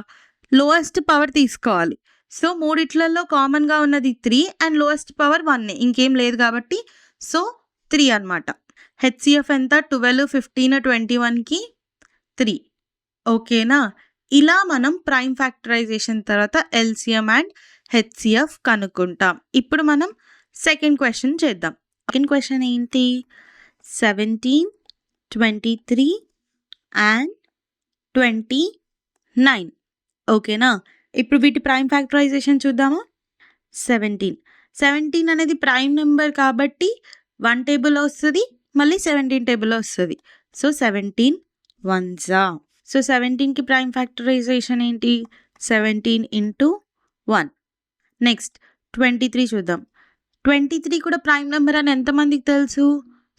లోయెస్ట్ పవర్ తీసుకోవాలి. సో మూడిట్లలో కామన్గా ఉన్నది 3 అండ్ లోయెస్ట్ పవర్ 1. ఇంకేం లేదు కాబట్టి సో 3 అనమాట. HCF ఎంత? 12, 15, 21కి 3. ఓకేనా? ఇలా మనం ప్రైమ్ ఫ్యాక్టరైజేషన్ తర్వాత LCM అండ్ HCF కనుక్కుంటాం. ఇప్పుడు మనం సెకండ్ క్వశ్చన్ చేద్దాం. సెకండ్ క్వశ్చన్ ఏంటి? 17, 23 అండ్ 29. ఓకేనా? ఇప్పుడు వీటి ప్రైమ్ ఫ్యాక్టరైజేషన్ చూద్దామా? 17 అనేది ప్రైమ్ నెంబర్ కాబట్టి 1 టేబుల్లో వస్తుంది, మళ్ళీ 17 టేబుల్లో వస్తుంది. So 17 1s. సో 17కి ప్రైమ్ ఫ్యాక్టరైజేషన్ ఏంటి? 17 into 1. నెక్స్ట్ 23 చూద్దాం. 23 కూడా ప్రైమ్ నెంబర్ అని ఎంతమందికి తెలుసు?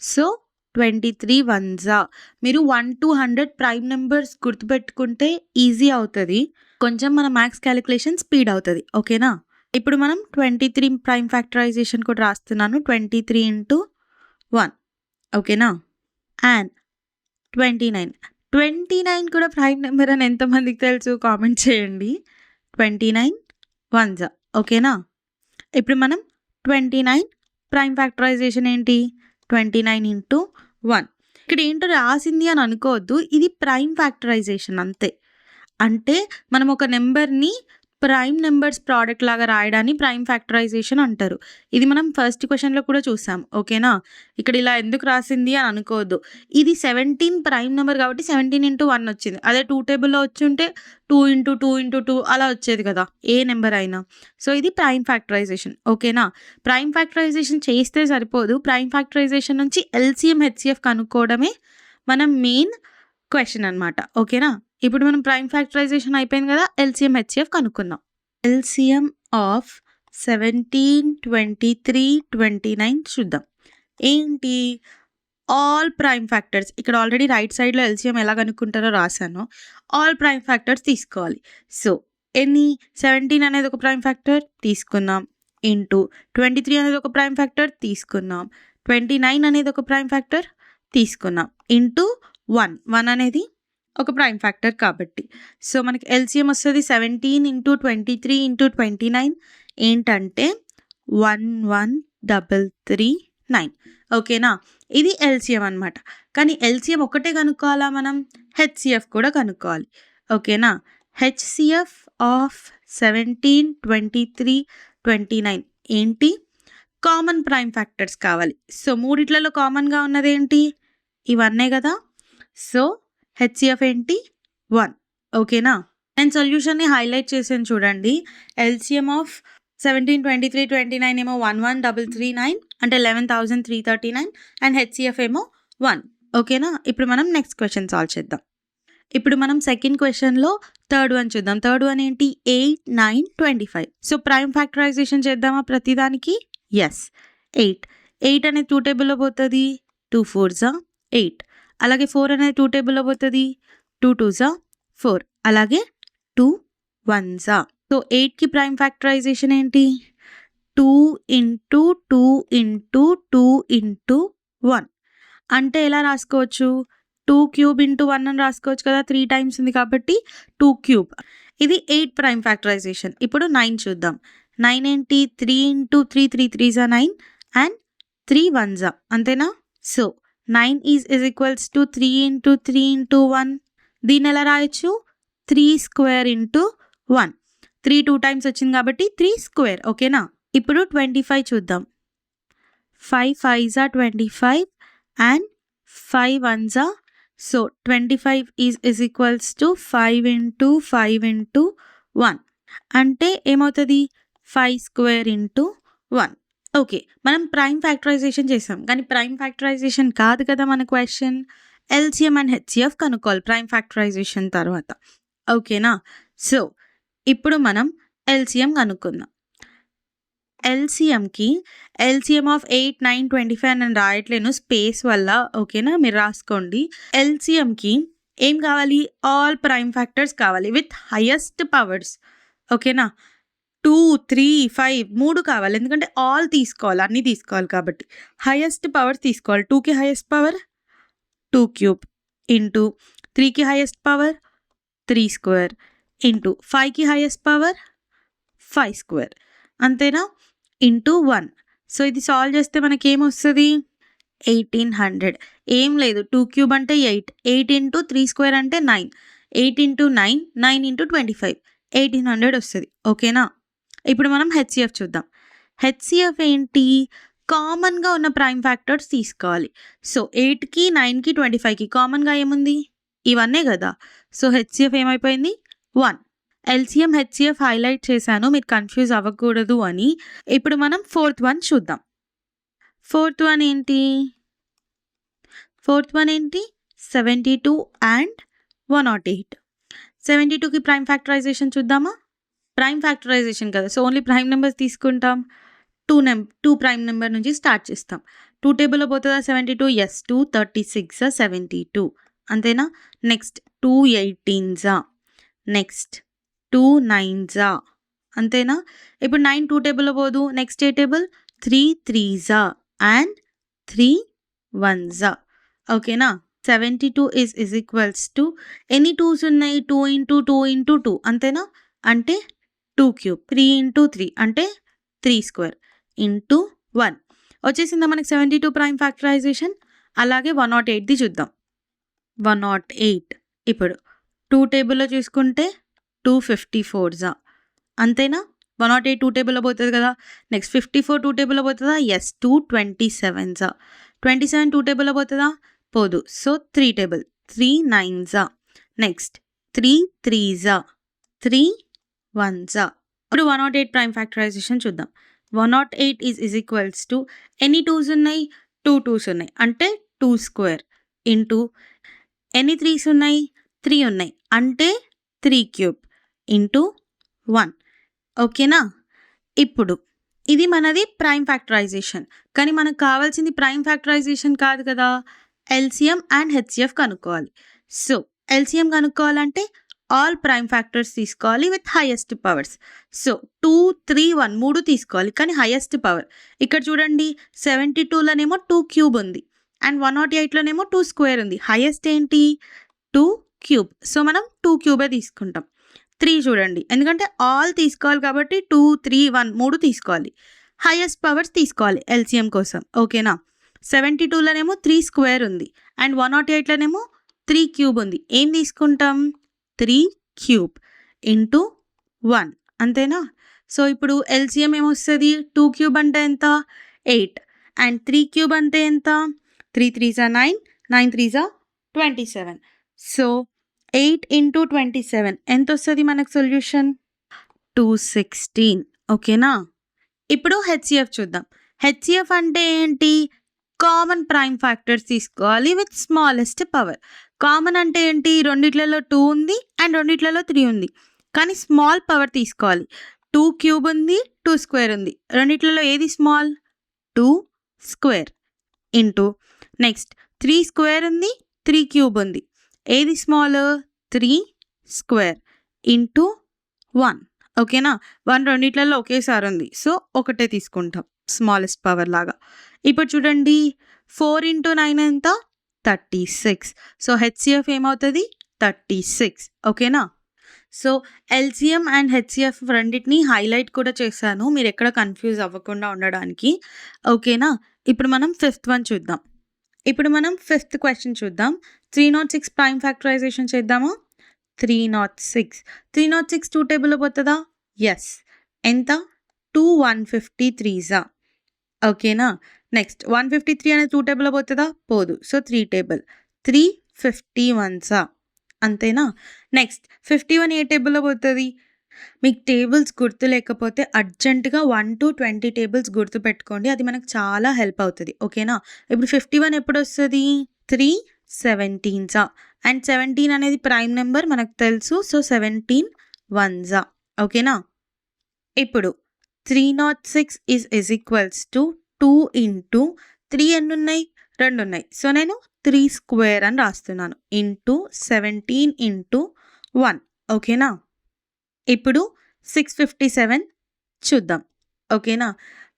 So 23 1s. మీరు 1 to 100 ప్రైమ్ నెంబర్స్ గుర్తుపెట్టుకుంటే ఈజీ అవుతుంది. కొంచెం మన మ్యాథ్స్ క్యాలిక్యులేషన్ స్పీడ్ అవుతుంది. ఓకేనా? ఇప్పుడు మనం 23 ప్రైమ్ ఫ్యాక్టరైజేషన్ కూడా రాస్తున్నాను. 23 into 1. ఓకేనా? అండ్ 29 కూడా ప్రైమ్ నెంబర్ అని ఎంతమందికి తెలుసు? కామెంట్ చేయండి. 29 1s. ఓకేనా? ఇప్పుడు మనం 29 ప్రైమ్ ఫ్యాక్టరైజేషన్ ఏంటి? 29 into 1. ఇక్కడ ఏంటో రాసింది అని అనుకోవద్దు. ఇది ప్రైమ్ ఫ్యాక్టరైజేషన్ అంతే. అంటే మనం ఒక నెంబర్ని ప్రైమ్ నెంబర్స్ ప్రోడక్ట్ లాగా రాయడాన్ని ప్రైమ్ ఫ్యాక్టరైజేషన్ అంటారు. ఇది మనం ఫస్ట్ క్వశ్చన్లో కూడా చూసాం. ఓకేనా? ఇక్కడ ఇలా ఎందుకు రాసింది అని అనుకోవద్దు. ఇది 17 ప్రైమ్ నెంబర్ కాబట్టి 17 into 1 వచ్చింది. అదే 2 టేబుల్లో వచ్చి ఉంటే 2 into 2 into 2 అలా వచ్చేది కదా, ఏ నెంబర్ అయినా. సో ఇది ప్రైమ్ ఫ్యాక్టరైజేషన్. ఓకేనా? ప్రైమ్ ఫ్యాక్టరైజేషన్ చేస్తే సరిపోదు. ప్రైమ్ ఫ్యాక్టరైజేషన్ నుంచి LCM HCF కనుక్కోవడమే మనం మెయిన్ క్వశ్చన్ అనమాట. ఓకేనా? ఇప్పుడు మనం ప్రైమ్ ఫ్యాక్టరైజేషన్ అయిపోయింది కదా, LCM HCF కనుక్కుందాం. LCM ఆఫ్ 17, 23, 29 చూద్దాం. ఏంటి? All prime factors. ఇక్కడ ఆల్రెడీ రైట్ సైడ్లో LCM ఎలా కనుక్కుంటారో రాశాను. ఆల్ ప్రైమ్ ఫ్యాక్టర్స్ తీసుకోవాలి. సో ఎన్ని? 17 అనేది ఒక ప్రైమ్ ఫ్యాక్టర్ తీసుకున్నాం. ఇంటూ 23 అనేది ఒక ప్రైమ్ ఫ్యాక్టర్ తీసుకున్నాం. 29 అనేది ఒక ప్రైమ్ ఫ్యాక్టర్ తీసుకున్నాం. ఇంటూ 1 అనేది ఒక ప్రైమ్ ఫ్యాక్టర్ కాబట్టి. సో మనకి LCM వస్తుంది 17 into 23 into 29 ఏంటంటే 11339. ఓకేనా? ఇది LCM అనమాట. కానీ LCM ఒకటే కనుక్కోవాలా మనం? HCF కూడా కనుక్కోవాలి. ఓకేనా? HCF ఆఫ్ 17, 23, 29 ఏంటి? కామన్ ప్రైమ్ ఫ్యాక్టర్స్ కావాలి. సో మూడిట్లలో కామన్గా ఉన్నది ఏంటి? ఇవన్నే కదా. సో HCF ఏంటి? 1. ఓకేనా? నేను సొల్యూషన్ని హైలైట్ చేసాను చూడండి. LCM ఆఫ్ 17, 23, 29 ఏమో 11339 అంటే 11,339 అండ్ HCF ఏమో 1. ఓకేనా? ఇప్పుడు మనం నెక్స్ట్ క్వశ్చన్ సాల్వ్ చేద్దాం. ఇప్పుడు మనం సెకండ్ క్వశ్చన్లో థర్డ్ వన్ చూద్దాం. థర్డ్ వన్ ఏంటి? 8, 9, 25. సో ప్రైమ్ ఫ్యాక్టరైజేషన్ చేద్దామా ప్రతిదానికి? ఎస్. 8 అనేది 2 టేబుల్లో పోతుంది. 2 4s 8. అలాగే 4 అనేది 2 టేబుల్లో పోతుంది. 2 2s 4. అలాగే 2 1s. సో 8కి ప్రైమ్ ఫ్యాక్టరైజేషన్ ఏంటి? 2 into 2 into 2 into 1. అంటే ఎలా రాసుకోవచ్చు? 2 cube into 1 అని రాసుకోవచ్చు కదా, 3 times ఉంది కాబట్టి 2 cube. ఇది 8 ప్రైమ్ ఫ్యాక్టరైజేషన్. ఇప్పుడు 9 చూద్దాం. 9 ఏంటి? 3 into 3 3 3s 9 అండ్ 3 1s. అంతేనా? So 9 is equals to 3 into 3 into 1. దీన్ని ఎలా రాయొచ్చు? 3 square into 1. 3 2 times వచ్చింది కాబట్టి 3 square. ఓకేనా? ఇప్పుడు 25 చూద్దాం. 5 5s 25 and 5 1s so 25 is equals to 5 into 5 into 1 అంటే ఏమవుతుంది 5 స్క్వేర్ ఇంటూ 1. ఓకే, మనం ప్రైమ్ ఫ్యాక్టరైజేషన్ చేసాం కానీ ప్రైమ్ ఫ్యాక్టరైజేషన్ కాదు కదా మన క్వశ్చన్. ఎల్సిఎం అండ్ హెచ్సిఎఫ్ కనుక్కోవాలి ప్రైమ్ ఫ్యాక్టరైజేషన్ తర్వాత. ఓకేనా? సో ఇప్పుడు మనం ఎల్సిఎం కనుక్కుందాం. ఎల్సిఎంకి ఎల్సిఎం ఆఫ్ 8, 9, 25 నేను రాయట్లేను స్పేస్ వల్ల. ఓకేనా, మీరు రాసుకోండి. ఎల్సిఎంకి ఏం కావాలి? ఆల్ ప్రైమ్ ఫ్యాక్టర్స్ కావాలి విత్ హైయెస్ట్ పవర్స్. ఓకేనా, 2, 3, 5 3 కావాలి ఎందుకంటే ఆల్ తీసుకోవాలి, అన్నీ తీసుకోవాలి కాబట్టి హైయెస్ట్ పవర్స్ తీసుకోవాలి. 2కి హైయెస్ట్ పవర్ 2 క్యూబ్ ఇంటూ 3కి హైయెస్ట్ పవర్ 3 స్క్వేర్ ఇంటూ 5కి హైయెస్ట్ పవర్ 5 స్క్వేర్, అంతేనా? ఇంటూ 1. సో ఇది సాల్వ్ చేస్తే మనకి ఏమొస్తుంది? 1800. ఏం లేదు, 2 క్యూబ్ అంటే 8, 8 ఇంటూ 3 స్క్వేర్ అంటే 9, 8 ఇంటూ 9, 9 ఇంటూ 25, 1800 వస్తుంది. ఓకేనా? ఇప్పుడు మనం హెచ్సిఎఫ్ చూద్దాం. హెచ్సిఎఫ్ ఏంటి? కామన్గా ఉన్న ప్రైమ్ ఫ్యాక్టర్స్ తీసుకోవాలి. సో 8కి 9కి 25కి కామన్గా ఏముంది? ఇవన్నీ కదా. సో హెచ్సిఎఫ్ ఏమైపోయింది? 1. ఎల్సిఎం హెచ్సిఎఫ్ హైలైట్ చేశాను మీరు కన్ఫ్యూజ్ అవ్వకూడదు అని. ఇప్పుడు మనం 4th వన్ చూద్దాం. 4th వన్ ఏంటి? 4th వన్ ఏంటి? 72 అండ్ 108. 72కి ప్రైమ్ ఫ్యాక్టరైజేషన్ చూద్దామా? ప్రైమ్ ఫ్యాక్టరైజేషన్ కదా, సో ఓన్లీ ప్రైమ్ నెంబర్స్ తీసుకుంటాం. 2 ప్రైమ్ నెంబర్ నుంచి స్టార్ట్ చేస్తాం. 2 టేబుల్లో పోతుందా 72? ఎస్. 2 36 72, అంతేనా? నెక్స్ట్ 2 18s, నెక్స్ట్ 2 9s, అంతేనా? ఇప్పుడు 9 2 టేబుల్లో పోదు. Next A table? 3 3s and 3 1s. ఓకేనా? 72 ఈజ్ ఈక్వల్స్ టు ఎన్ని 2s ఉన్నాయి? 2 ఇంటూ 2 ఇంటూ 2, అంతేనా? అంటే 2 క్యూబ్. 3 ఇంటూ 3 అంటే 3 స్క్వేర్ ఇంటూ 1 వచ్చేసిందా మనకి 72 ప్రైమ్ ఫ్యాక్టరైజేషన్. అలాగే 108ది చూద్దాం. 108 ఇప్పుడు 2 టేబుల్లో చూసుకుంటే 254s, అంతేనా? 108 2 టేబుల్లో పోతుంది కదా. నెక్స్ట్ 54 2 టేబుల్లో పోతుందా? ఎస్. 227s, 27 2 టేబుల్లో పోతుందా? పోదు. So 3 table 3 9s, next 3 3s, 3 1s. ఇప్పుడు 108 ప్రైమ్ ఫ్యాక్టరైజేషన్ చూద్దాం. 108 ఈజ్ ఈక్వల్స్ టు ఎన్ని 2s ఉన్నాయి? 2 2s ఉన్నాయి అంటే 2 స్క్వేర్ ఇంటూ ఎన్ని 3s ఉన్నాయి? 3 ఉన్నాయి అంటే 3 క్యూబ్ ఇంటూ 1. ఓకేనా? ఇప్పుడు ఇది మనది ప్రైమ్ ఫ్యాక్టరైజేషన్, కానీ మనకు కావాల్సింది ప్రైమ్ ఫ్యాక్టరైజేషన్ కాదు కదా. ఎల్సిఎం అండ్ హెచ్సిఎఫ్ కనుక్కోవాలి. సో ఎల్సిఎం కనుక్కోవాలంటే ఆల్ ప్రైమ్ ఫ్యాక్టర్స్ తీసుకోవాలి విత్ హైయెస్ట్ పవర్స్. సో 2 3 1 3 తీసుకోవాలి కానీ హైయెస్ట్ పవర్. ఇక్కడ చూడండి 72లోనేమో 2 క్యూబ్ ఉంది అండ్ 108లోనేమో 2 స్క్వేర్ ఉంది. హైయెస్ట్ ఏంటి? 2 క్యూబ్. సో మనం 2 క్యూబే తీసుకుంటాం. 3 చూడండి, ఎందుకంటే ఆల్ తీసుకోవాలి కాబట్టి 2 3 1 3 తీసుకోవాలి. హైయెస్ట్ పవర్స్ తీసుకోవాలి ఎల్సిఎం కోసం. ఓకేనా? 72లోనేమో 3 స్క్వేర్ ఉంది అండ్ 108లోనేమో 3 క్యూబ్ ఉంది. ఏం తీసుకుంటాం? 3 క్యూబ్ ఇంటూ 1, అంతేనా? సో ఇప్పుడు ఎల్సిఎం ఏమొస్తుంది? 2 క్యూబ్ అంటే ఎంత? 8 అండ్ 3 క్యూబ్ అంటే ఎంత? 3 3s 9, 9 3s 27. సో 8 ఇంటూ 27 ఎంత వస్తుంది మనకు సొల్యూషన్? 216. ఓకేనా? ఇప్పుడు హెచ్సిఎఫ్ చూద్దాం. హెచ్సిఎఫ్ అంటే ఏంటి? కామన్ ప్రైమ్ ఫ్యాక్టర్స్ తీసుకోవాలి విత్ స్మాలెస్ట్ పవర్. కామన్ అంటే ఏంటి? రెండిట్లలో 2 ఉంది అండ్ రెండిట్లలో 3 ఉంది కానీ స్మాల్ పవర్ తీసుకోవాలి. 2 క్యూబ్ ఉంది, 2 స్క్వేర్ ఉంది. రెండిట్లలో ఏది small? 2 square into next 3 square ఉంది, 3 క్యూబ్ ఉంది. ఏది స్మాల్? 3 square into 1. ఓకేనా? 1 రెండిట్లలో ఒకేసారి ఉంది సో ఒకటే తీసుకుంటాం స్మాలెస్ట్ పవర్ లాగా. ఇప్పుడు చూడండి 4 ఇంటూ 9 ఎంత? 36. సో హెచ్సిఎఫ్ ఏమవుతుంది? 36. ఓకేనా? సో ఎల్సిఎం అండ్ హెచ్సిఎఫ్ రెండింటిని హైలైట్ కూడా చేశాను మీరు ఎక్కడ కన్ఫ్యూజ్ అవ్వకుండా ఉండడానికి. ఓకేనా? ఇప్పుడు మనం 5th వన్ చూద్దాం. ఇప్పుడు మనం 5th క్వశ్చన్ చూద్దాం. 306 ప్రైమ్ ఫ్యాక్టరైజేషన్ చేద్దామా? 306 2 టేబుల్లో పోతుందా? ఎస్. ఎంత? 2 153s. ఓకేనా? నెక్స్ట్ 153 అనేది 2 టేబుల్లో పోతుందా? పోదు. సో 3 టేబుల్ 3 50 వన్సా, అంతేనా? నెక్స్ట్ 51 ఏ టేబుల్‌లో పోతది? మీకు టేబుల్స్ గుర్తు లేకపోతే అర్జెంట్‌గా 1-20 టేబుల్స్ గుర్తుపెట్టుకోండి. అది మనకు చాలా హెల్ప్ అవుతది. ఓకేనా? ఇప్పుడు 51 ఎప్పుడొస్తది? 3 17సా అండ్ 17 అనేది ప్రైమ్ నెంబర్ మనకు తెలుసు. సో, 17 వన్సా. ఓకేనా? ఇప్పుడు 306 ఈజ్ ఈక్వల్స్ టు 2 ఇంటూ 3 ఎన్నున్నాయి? 2 ఉన్నాయి. సో, నేను 3 స్క్వేర్ అని రాస్తున్నాను. Into 17 into 1. ఓకేనా? ఇప్పుడు 657 చూద్దాం. ఓకేనా?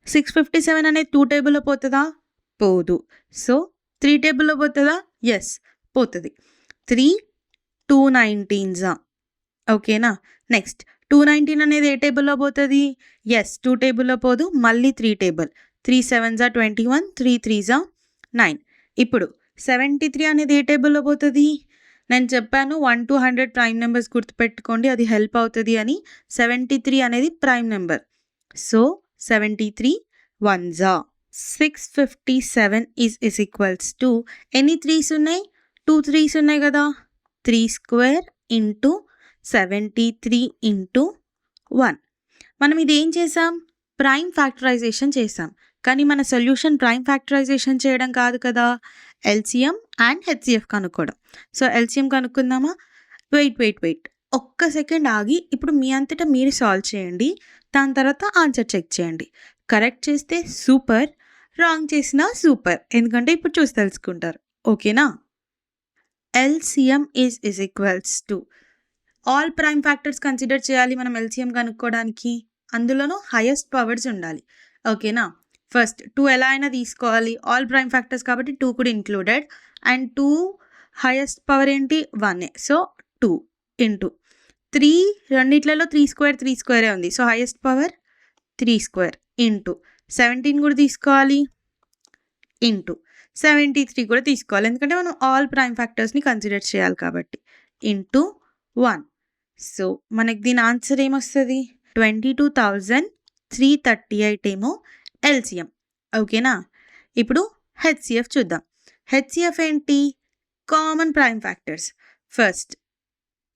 657 అనేది 2 టేబుల్‌లో పోతదా? పోదు. సో, 3 టేబుల్‌లో పోతదా? యెస్, పోతది. 3 219సా. ఓకేనా? నెక్స్ట్ 219 అనేది ఏ టేబుల్‌లో పోతది? యెస్, 2 టేబుల్‌లో పోదు. మళ్ళీ 3 టేబుల్. 3 7జా 21, 3 3జా 9. ఇప్పుడు 73 అనేది ఏ టేబుల్‌లో పోతది? నేను చెప్పాను 1-100 ప్రైమ్ నెంబర్స్ గుర్తుపెట్టుకోండి. అది హెల్ప్ అవుతది అని. 73 అనేది prime number. So, 73 వన్సా. 657 is equals to ఎన్ని 3s ఉన్నాయి? 2 3s ఉన్నాయి కదా! 3 స్క్వేర్ ఇంటూ 73 ఇంటూ 1. మనం ఇదేం చేసాం? ప్రైమ్ ఫ్యాక్టరైజేషన్ చేసాం. కానీ మన సొల్యూషన్ ప్రైమ్ ఫ్యాక్టరైజేషన్ చేయడం కాదు కదా! ఎల్‌సీఎం అండ్ హెచ్‌సీఎఫ్ కనుక్కోవడం. సో, ఎల్‌సీఎం కనుక్కుందామా? వెయిట్. ఒక్క సెకండ్ ఆగి ఇప్పుడు మీ అంతటా మీరు సాల్వ్ చేయండి. దాని తర్వాత ఆన్సర్ చెక్ చేయండి. కరెక్ట్ చేస్తే సూపర్, రాంగ్ చేసినా సూపర్. ఎందుకంటే ఇప్పుడు చూసి తెలుసుకుంటారు. ఓకేనా? LCM is equals to all prime factors consider చేయాలి మనం ఎల్‌సీఎం కనుక్కోవడానికి. అందులోనూ హైయెస్ట్ పవర్స్ ఉండాలి. ఓకేనా? ఫస్ట్ 2 ఎలా అయినా తీసుకోవాలి. ఆల్ ప్రైమ్ ఫ్యాక్టర్స్ కాబట్టి 2 కూడా ఇంక్లూడెడ్. అండ్ 2 హైయెస్ట్ పవర్ ఏంటి? 1. సో, 2 ఇంటూ 3 రెండిట్లలో 3 స్క్వేరే ఉంది. So, highest power 3 square into 17 కూడా తీసుకోవాలి. ఇంటూ 73 కూడా తీసుకోవాలి. ఎందుకంటే మనం ఆల్ ప్రైమ్ ఫ్యాక్టర్స్‌ని కన్సిడర్ చేయాలి కాబట్టి. ఇంటూ 1. సో, మనకి దీని ఆన్సర్ ఏమొస్తది? 22,338 ఏమో ఎల్‌సీఎం. ఓకేనా? ఇప్పుడు హెచ్‌సీఎఫ్ చూద్దాం. హెచ్‌సీఎఫ్ ఏంటి? Common prime factors. ఫస్ట్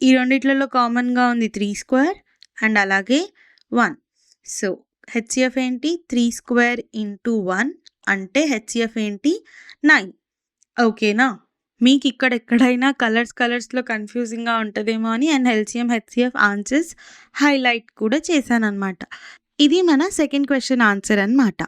ఈ రెండిట్లలో కామన్‌గా ఉంది 3 స్క్వేర్ అండ్ అలాగే 1. సో, హెచ్‌సీఎఫ్ ఏంటి? 3 స్క్వేర్ ఇంటూ 1 అంటే హెచ్‌సీఎఫ్ ఏంటి? 9. ఓకేనా? మీకు ఎక్కడైనా కలర్స్‌లో కన్‌ఫ్యూజింగ్‌గా ఉంటదేమో అని అండ్ ఎల్‌సీఎం, హెచ్‌సీఎఫ్ ఆన్సర్స్ హైలైట్ కూడా చేశాననమాట. ఇది మన సెకండ్ క్వెషన్ ఆన్సర్ అనమాట.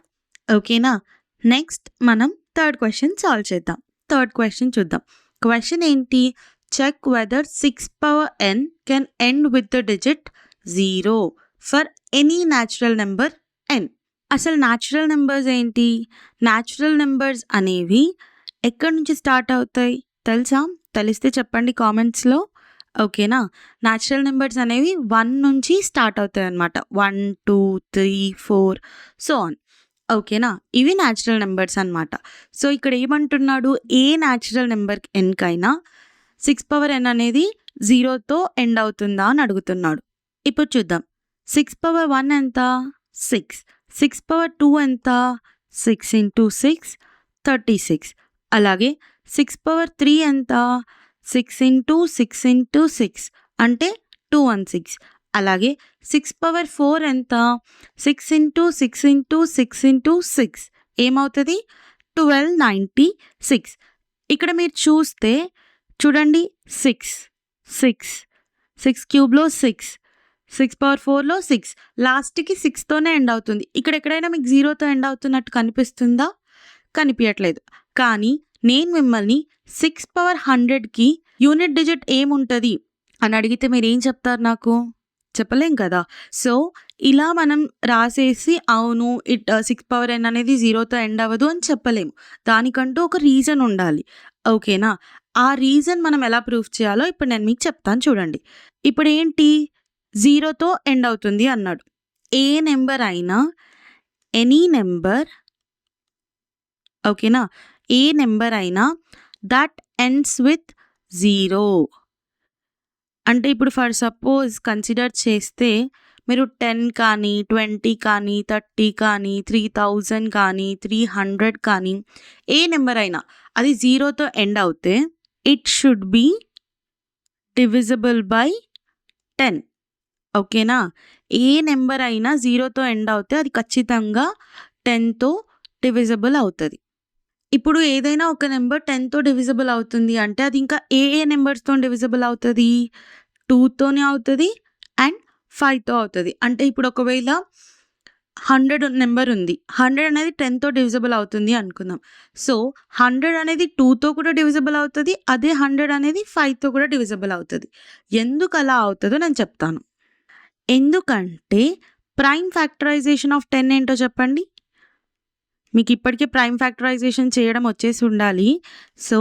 ఓకేనా? నెక్స్ట్ మనం థర్డ్ క్వెషన్ సాల్వ్ చేద్దాం. థర్డ్ క్వెషన్ చూద్దాం. క్వెషన్ ఏంటి? Check whether 6 power n can end with the digit 0 for any natural number n. అసలు న్యాచురల్ నెంబర్స్ ఏంటి? న్యాచురల్ నెంబర్స్ అనేవి ఎక్కడి నుంచి స్టార్ట్ అవుతాయి తెలుసా? తెలిస్తే చెప్పండి కామెంట్స్‌లో. ఓకేనా? న్యాచురల్ నెంబర్స్ అనేవి 1 నుంచి స్టార్ట్ అవుతాయి అన్నమాట. 1, 2, 3, 4 సో ఆన్. ఓకేనా? ఇవి న్యాచురల్ నెంబర్స్ అన్నమాట. సో, ఇక్కడ ఏమంటున్నాడు? ఏ న్యాచురల్ నెంబర్ ఎన్‌కైనా 6 పవర్ n అనేది 0తో ఎండ్ అవుతుందా అని అడుగుతున్నాడు. ఇప్పుడు చూద్దాం. 6 పవర్ 1 ఎంత? 6. 6 పవర్ 2 ఎంత? 6 ఇంటూ 6 36. అలాగే 6 పవర్ 3 ఎంత? 6 ఇంటూ 6 ఇంటూ 6 అంటే 216. అలాగే 6 పవర్ 4 ఎంత? 6 ఇంటూ 6 ఇంటూ 6 ఇంటూ 6 ఏమవుతుంది? 1296. ఇక్కడ మీరు చూస్తే చూడండి 6 క్యూబ్‌లో 6, 6 పవర్ 4లో 6 లాస్ట్‌కి 6తోనే ఎండ్ అవుతుంది. ఇక్కడ ఎక్కడైనా మీకు 0తో ఎండ్ అవుతున్నట్టు కనిపిస్తుందా? కనిపియట్లేదు. కానీ నేను మిమ్మల్ని 6 పవర్ 100కి యూనిట్ డిజిట్ ఏముంటది అని అడిగితే మీరేం చెప్తారు నాకు? చెప్పలేం కదా! సో, ఇలా మనం రాసేసి అవును 6 పవర్ n అనేది 0తో ఎండ్ అవ్వదు అని చెప్పలేము. దానికంటూ ఒక రీజన్ ఉండాలి. ఓకేనా? ఆ రీజన్ మనం ఎలా ప్రూఫ్ చేయాలో ఇప్పుడు నేను మీకు చెప్తాను చూడండి. ఇప్పుడేంటి 0తో ఎండ్ అవుతుంది అన్నాడు. ఏ నెంబర్ అయినా ఎనీ నెంబర్ ఓకేనా? ఏ నెంబర్ అయినా దట్ ఎండ్స్ విత్ 0 అంటే ఇప్పుడు ఫర్ సపోజ్ కన్సిడర్ చేస్తే మీరు 10 కానీ, 20 కానీ, 30 కానీ, 3000 కానీ, 300 కానీ ఏ నెంబర్ అయినా అది 0తో ఎండ్ అవుతే it should be divisible by 10. ఓకేనా? ఏ నెంబర్ అయినా 0తో ఎండ్ అవుతే అది ఖచ్చితంగా 10తో డివిజిబుల్ అవుతుంది. ఇప్పుడు ఏదైనా ఒక నెంబర్ 10తో డివిజిబుల్ అవుతుంది అంటే అది ఇంకా ఏ నెంబర్స్తో డివిజిబుల్ అవుతుంది? 2తోనే అవుతుంది అండ్ 5తో అవుతుంది. అంటే ఇప్పుడు ఒకవేళ 100 నెంబర్ ఉంది. 100 అనేది 10తో డివిజిబుల్ అవుతుంది అనుకుందాం. సో 100 అనేది 2తో కూడా డివిజిబుల్ అవుతుంది. అదే 100 అనేది 5తో కూడా డివిజిబుల్ అవుతుంది. ఎందుకు అలా అవుతుందో నేను చెప్తాను. ఎందుకంటే ప్రైమ్ ఫ్యాక్టరైజేషన్ ఆఫ్ 10 ఏంటో చెప్పండి? మీకు ఇప్పటికే ప్రైమ్ ఫ్యాక్టరైజేషన్ చేయడం వచ్చేసి ఉండాలి. సో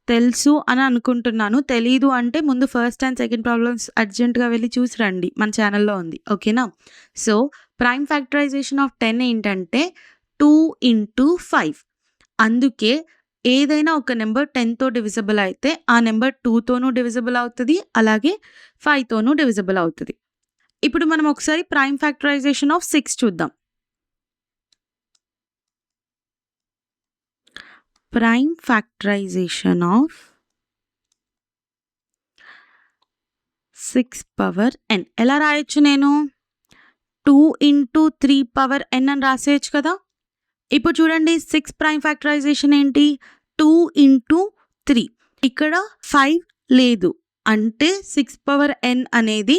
తెలుసు అని అనుకుంటున్నాను. తెలీదు అంటే ముందు ఫస్ట్ అండ్ సెకండ్ ప్రాబ్లమ్స్ అర్జెంట్గా వెళ్ళి చూసి రండి, మన ఛానల్లో ఉంది. ఓకేనా? సో ప్రైమ్ ఫ్యాక్టరైజేషన్ ఆఫ్ 10 ఏంటంటే 2 into 5. అందుకే ఏదైనా ఒక నెంబర్ 10తో డివిజిబుల్ అయితే ఆ నెంబర్ 2తోనూ డివిజిబుల్ అవుతుంది, అలాగే 5తోనూ డివిజిబుల్ అవుతుంది. ఇప్పుడు మనం ఒకసారి ప్రైమ్ ఫ్యాక్టరైజేషన్ ఆఫ్ 6 చూద్దాం. Prime factorisation of 6 power n ఎలా రాయొచ్చు? నేను 2 into 3 పవర్ n అని రాసేయచ్చు కదా. ఇప్పుడు చూడండి 6 ప్రైమ్ ఫ్యాక్టరైజేషన్ ఏంటి? 2 into 3. ఇక్కడ 5 లేదు అంటే 6 పవర్ n అనేది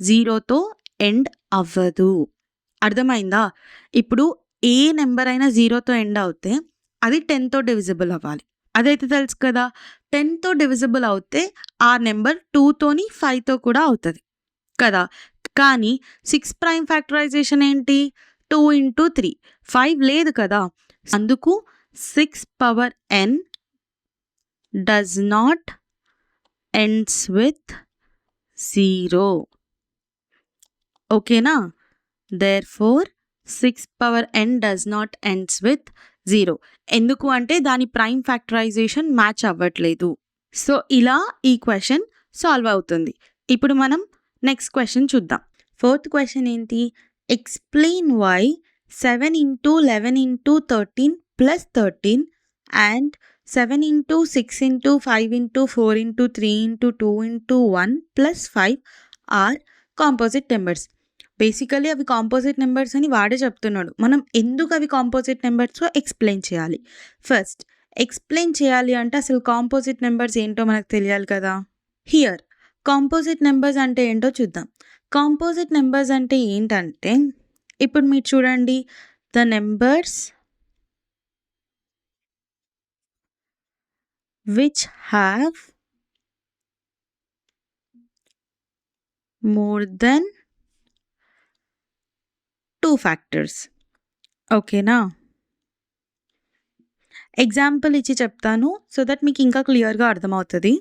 0తో ఎండ్ అవ్వదు. అర్థమైందా? ఇప్పుడు ఏ నెంబర్ అయినా 0తో ఎండ్ అవుతే అది 10తో డివిజిబుల్ అవ్వాలి. అదైతే తెలుసు కదా. 10తో డివిజిబుల్ అవుతే ఆ నెంబర్ 2తోని 5తో కూడా అవుతుంది కదా. కానీ 6 ప్రైమ్ ఫ్యాక్టరైజేషన్ ఏంటి? 2 into 3. 5 లేదు కదా. అందుకు 6 power n does not ends with 0. ఓకేనా? Therefore 6 power n does not ends with 0. ఎందుకు అంటే దాని ప్రైమ్ ఫ్యాక్టరైజేషన్ మ్యాచ్ అవ్వట్లేదు. సో ఇలా ఈ క్వశ్చన్ సాల్వ్ అవుతుంది. ఇప్పుడు మనం నెక్స్ట్ క్వశ్చన్ చూద్దాం. 4th క్వశ్చన్ ఏంటి? Explain why 7 into 11 into 13 plus 13 and 7 into 6 into 5 into 4 into 3 into 2 into 1 plus 5 are composite numbers. Basically అవి కాంపోజిట్ నెంబర్స్ అని వాడే చెప్తున్నాడు. మనం ఎందుకు అవి కాంపోజిట్ నెంబర్స్లో ఎక్స్ప్లెయిన్ చేయాలి. ఫస్ట్ ఎక్స్ప్లెయిన్ చేయాలి అంటే అసలు కాంపోజిట్ నెంబర్స్ ఏంటో మనకు తెలియాలి కదా. హియర్ కాంపోజిట్ నెంబర్స్ అంటే ఏంటో చూద్దాం. కాంపోజిట్ నెంబర్స్ అంటే ఏంటంటే ఇప్పుడు మీరు చూడండి, the numbers which have more than 2 factors. ఓకేనా? ఎగ్జాంపుల్ ఇచ్చి చెప్తాను సో దట్ మీకు ఇంకా క్లియర్గా అర్థమవుతుంది.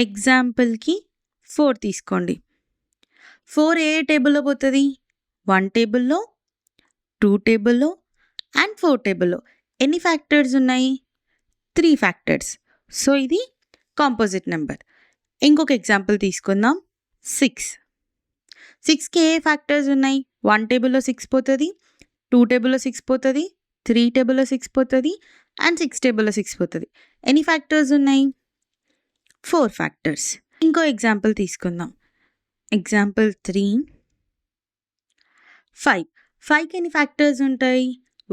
ఎగ్జాంపుల్కి 4 తీసుకోండి. 4 ఏ టేబుల్లో పోతుంది? 1 టేబుల్లో, 2 టేబుల్లో అండ్ 4 టేబుల్లో. ఎన్ని ఫ్యాక్టర్స్ ఉన్నాయి? 3 ఫ్యాక్టర్స్. సో ఇది కాంపోజిట్ నెంబర్. ఇంకొక ఎగ్జాంపుల్ తీసుకుందాం. 6కి ఏ ఫ్యాక్టర్స్ ఉన్నాయి? 1 టేబుల్లో 6 పోతుంది, 2 టేబుల్లో 6 పోతుంది, 3 టేబుల్లో 6 పోతుంది అండ్ 6 టేబుల్లో 6 పోతుంది. ఎన్ని ఫ్యాక్టర్స్ ఉన్నాయి? 4 ఫ్యాక్టర్స్. ఇంకో ఎగ్జాంపుల్ తీసుకుందాం. ఎగ్జాంపుల్ 3, 5. 5కి ఎన్ని ఫ్యాక్టర్స్ ఉంటాయి?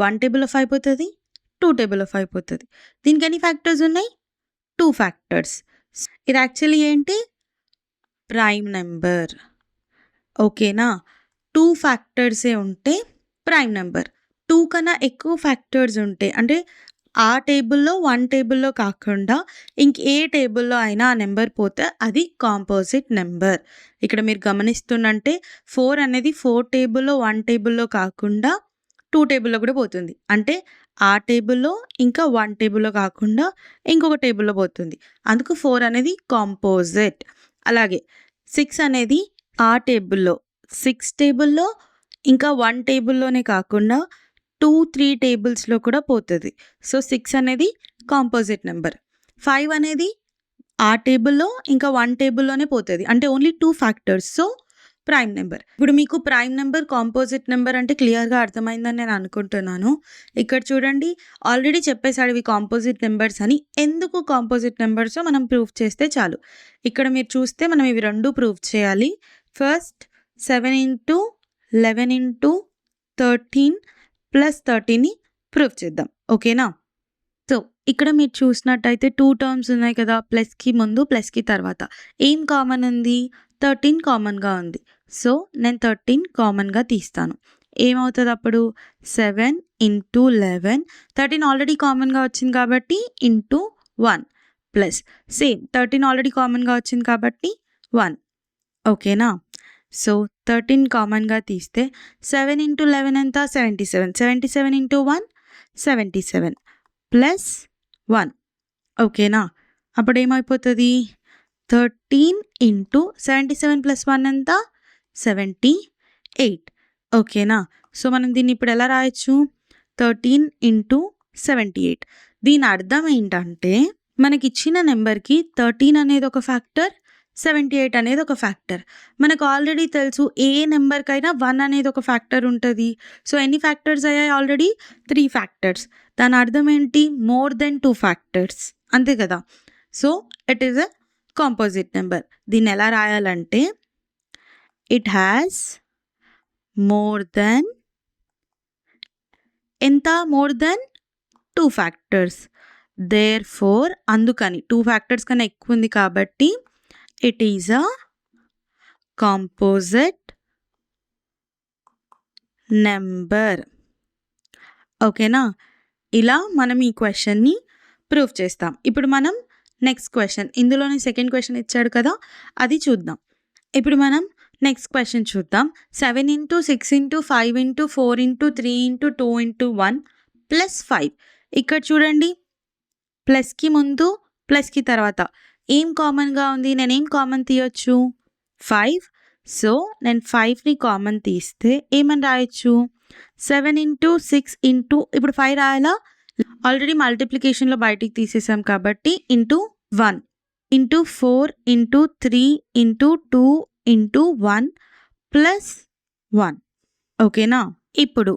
1 టేబుల్లో 5 పోతుంది, 2 టేబుల్లో 5 పోతుంది. దీనికి ఎన్ని ఫ్యాక్టర్స్ ఉన్నాయి? 2 ఫ్యాక్టర్స్. ఇది యాక్చువల్లీ ఏంటి? Prime number. ఓకేనా? 2 ఫ్యాక్టర్సే ఉంటే ప్రైమ్ నెంబర్. 2 కన్నా ఎక్కువ ఫ్యాక్టర్స్ ఉంటే అంటే ఆ టేబుల్లో 1 టేబుల్లో కాకుండా ఇంకే టేబుల్లో అయినా ఆ నెంబర్ పోతే అది కాంపోజిట్ నెంబర్. ఇక్కడ మీరు గమనిస్తుందంటే 4 అనేది 4 టేబుల్లో 1 టేబుల్లో కాకుండా 2 టేబుల్లో కూడా పోతుంది. అంటే ఆ టేబుల్లో ఇంకా 1 టేబుల్లో కాకుండా ఇంకొక టేబుల్లో పోతుంది. అందుకు 4 అనేది కాంపోజిట్. అలాగే 6 అనేది ఆ టేబుల్లో 6 టేబుల్లో ఇంకా 1 టేబుల్లోనే కాకుండా 2-3 టేబుల్స్లో కూడా పోతుంది. సో 6 అనేది కాంపోజిట్ నెంబర్. 5 అనేది ఆ టేబుల్లో ఇంకా 1 టేబుల్లోనే పోతుంది. అంటే only 2 factors. So prime number. ఇప్పుడు మీకు ప్రైమ్ నెంబర్, కాంపోజిట్ నెంబర్ అంటే క్లియర్‌గా అర్థమైందని నేను అనుకుంటున్నాను. ఇక్కడ చూడండి ఆల్రెడీ చెప్పేసాడు ఇవి కాంపోజిట్ నెంబర్స్ అని. ఎందుకు కాంపోజిట్ నెంబర్సో మనం ప్రూవ్ చేస్తే చాలు. ఇక్కడ మీరు చూస్తే మనం ఇవి 2 ప్రూవ్ చేయాలి. ఫస్ట్ 7 ఇంటూ 11 ఇంటూ 13 ప్లస్ 30ని ప్రూవ్ చేద్దాం. ఓకేనా? సో, ఇక్కడ మీరు చూసినట్టయితే 2 టర్మ్స్ ఉన్నాయి కదా! ప్లస్‌కి ముందు, ప్లస్‌కి తర్వాత. ఏం కామన్ ఉంది? 13 కామన్‌గా ఉంది. సో, నేను 13 కామన్‌గా తీస్తాను. ఏమవుతది అప్పుడు? 7 ఇంటూ 11 13 ఆల్రెడీ కామన్‌గా వచ్చింది కాబట్టి ఇంటూ 1 ప్లస్ సేమ్ 13 ఆల్రెడీ కామన్‌గా వచ్చింది కాబట్టి 1. ఓకేనా? సో, 13 కామన్‌గా తీస్తే 7 ఇంటూ 11 ఎంత? 77. 77 ఇంటూ 1 77 ప్లస్ 1. ఓకేనా? అప్పుడేమైపోతది? 13 ఇంటూ 77 ప్లస్ 1 ఎంత? 78. ఓకేనా? సో, మనం దీన్ని ఇప్పుడు ఎలా రాయొచ్చు? 13 ఇంటూ 78. దీని అర్థం ఏంటంటే మనకిచ్చిన నెంబర్‌కి 13 అనేది ఒక ఫ్యాక్టర్, 78 అనేది ఒక ఫ్యాక్టర్. మనకు ఆల్రెడీ తెలుసు ఏ నెంబర్‌కైనా 1 అనేది ఒక ఫ్యాక్టర్ ఉంటది. సో, ఎన్ని ఫ్యాక్టర్స్ అయ్యాయి ఆల్రెడీ? 3 ఫ్యాక్టర్స్. దాని అర్థం ఏంటి? More than 2 factors. అంతే కదా! So, it is a composite number. దీన్ని ఎలా రాయాలంటే ఇట్ హ్యాస్ మోర్ దెన్ ఎంత? More than 2 factors. దేర్‌ఫోర్ అందుకని 2 ఫ్యాక్టర్స్ కన్నా ఎక్కువ ఉంది కాబట్టి it is a composite number. ఓకేనా? ఇలా మనం ఈ క్వెషన్‌ని ప్రూవ్ చేస్తాం. ఇప్పుడు మనం నెక్స్ట్ క్వెషన్, ఇందులోనే సెకండ్ క్వెషన్ ఇచ్చాడు కదా! అది చూద్దాం. ఇప్పుడు మనం నెక్స్ట్ క్వెషన్ చూద్దాం. 7 into 6 into 5 into 4 into 3 into 2 into 1 plus 5. ఇక్కడ చూడండి ప్లస్‌కి ముందు, ప్లస్‌కి తర్వాత ఏం కామన్‌గా ఉంది? నేనేం కామన్ తీయొచ్చు? 5. సో, నేను 5ని కామన్ తీస్తే ఏమని రాయొచ్చు? 7 ఇంటూ 6 ఇంటూ ఇప్పుడు 5 రాయాలా? ఆల్రెడీ మల్టిప్లికేషన్‌లో బయటికి తీసేసాం కాబట్టి into 1 into 4 into 3 into 2 into 1 plus 1. ఓకేనా? ఇప్పుడు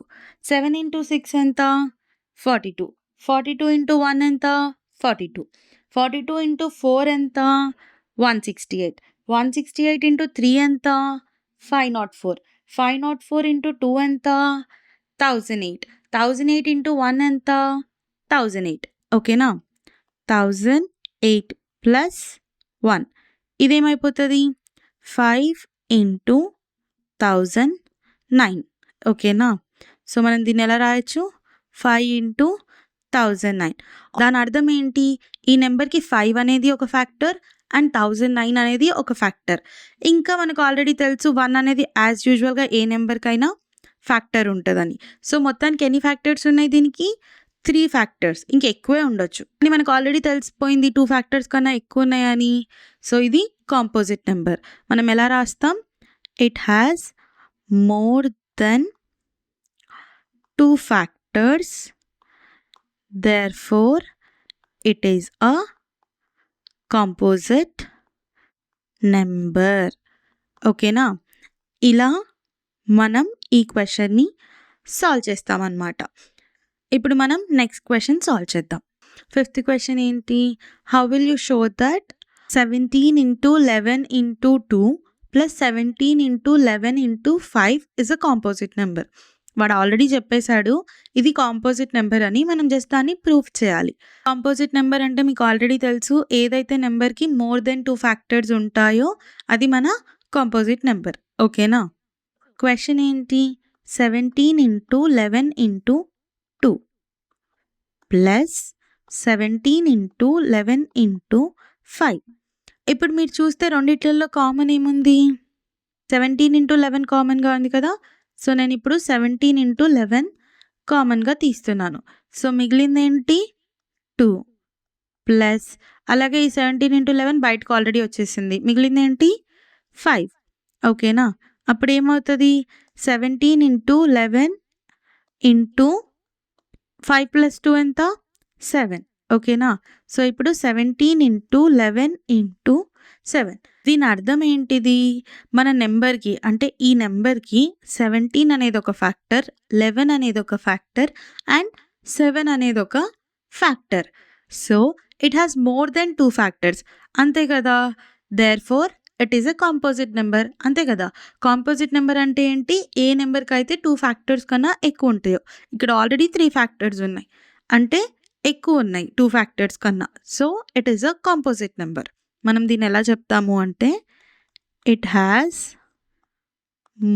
7 ఇంటూ 6 ఎంత? 42. 42 ఇంటూ 1 ఎంత? 42. 42 ఇంటూ 4 ఎంత? 168. 168 ఇంటూ 3 ఎంత? 504. 504 ఇంటూ 2 ఎంత? 1008. 1008 ఇంటూ 1 ఎంత? 1008. ఓకేనా? 1008 ప్లస్ 1 ఇదేమైపోతుంది? 5 ఇంటూ 1009. ఓకేనా? సో, మనం దీన్ని ఎలా రాయొచ్చు? 5 ఇంటూ 1009. దాని అర్థం ఏంటి? ఈ నెంబర్‌కి 5 అనేది ఒక ఫ్యాక్టర్ అండ్ 1009 అనేది ఒక ఫ్యాక్టర్. ఇంకా మనకు ఆల్రెడీ తెలుసు 1 అనేది యాజ్ యూజువల్‌గా ఏ నెంబర్‌కైనా ఫ్యాక్టర్ ఉంటదని. సో, మొత్తానికి ఎన్ని ఫ్యాక్టర్స్ ఉన్నాయి దీనికి? 3 ఫ్యాక్టర్స్. ఇంకెక్కువే ఉండొచ్చు. కానీ మనకు ఆల్రెడీ తెలిసిపోయింది 2 ఫ్యాక్టర్స్ కన్నా ఎక్కువ ఉన్నాయని. సో, ఇది కాంపోజిట్ నెంబర్. మనం ఎలా రాస్తాం? It has more than 2 factors. Therefore it is a composite number. ఓకేనా? ఇలా మనం ఈ క్వెషన్‌ని సాల్వ్ చేస్తామన్నమాట. ఇప్పుడు మనం నెక్స్ట్ క్వెషన్ సాల్వ్ చేద్దాం. ఫిఫ్త్ క్వెషన్ ఏంటి? How will you show that 17 into 11 into 2 plus 17 into 11 into 5 is a composite number. వాడు ఆల్రెడీ చెప్పేశాడు ఇది కాంపోజిట్ నెంబర్ అని. మనం జస్ట్ దాన్ని ప్రూఫ్ చేయాలి. కాంపోజిట్ నెంబర్ అంటే మీకు ఆల్రెడీ తెలుసు ఏదైతే నెంబర్‌కి మోర్ దెన్ 2 ఫ్యాక్టర్స్ ఉంటాయో అది మన కాంపోజిట్ నెంబర్. ఓకేనా? క్వెషన్ ఏంటి? 17 into 11 into 2 plus 17 into 11 into 5. ఇప్పుడు మీరు చూస్తే రెండిట్లలో కామన్ ఏముంది? 17 ఇంటూ 11 కామన్‌గా ఉంది కదా! సో, నేను ఇప్పుడు 17 ఇంటూ 11 కామన్‌గా తీస్తున్నాను. సో, మిగిలిందేంటి? 2 ప్లస్ అలాగే ఈ 17 ఇంటూ 11 బయటకు ఆల్రెడీ వచ్చేసింది. మిగిలిందేంటి? 5. ఓకేనా? అప్పుడేమవుతది? 17 ఇంటూ 11 ఇంటూ 5 ప్లస్ 2 ఎంత? 7. ఓకేనా? సో, ఇప్పుడు 17 ఇంటూ 11 ఇంటూ 7. దీని అర్థం ఏంటిది? మన నెంబర్‌కి అంటే ఈ నెంబర్‌కి 17 అనేది ఒక ఫ్యాక్టర్, 11 అనేది ఒక ఫ్యాక్టర్ అండ్ 7 అనేది ఒక factor. So, it has more than 2 factors. అంతే కదా! Therefore it is a composite number. అంతే కదా! కాంపోజిట్ నంబర్ అంటే ఏంటి? ఏ నెంబర్‌కైతే 2 ఫ్యాక్టర్స్ కన్నా ఎక్కువ ఉంటాయో. ఇక్కడ ఆల్రెడీ 3 ఫ్యాక్టర్స్ ఉన్నాయి. అంటే ఎక్కువ ఉన్నాయి 2 ఫ్యాక్టర్స్ కన్నా. So, it is a composite number. మనం దీన్ని ఎలా చెప్తాము అంటే it has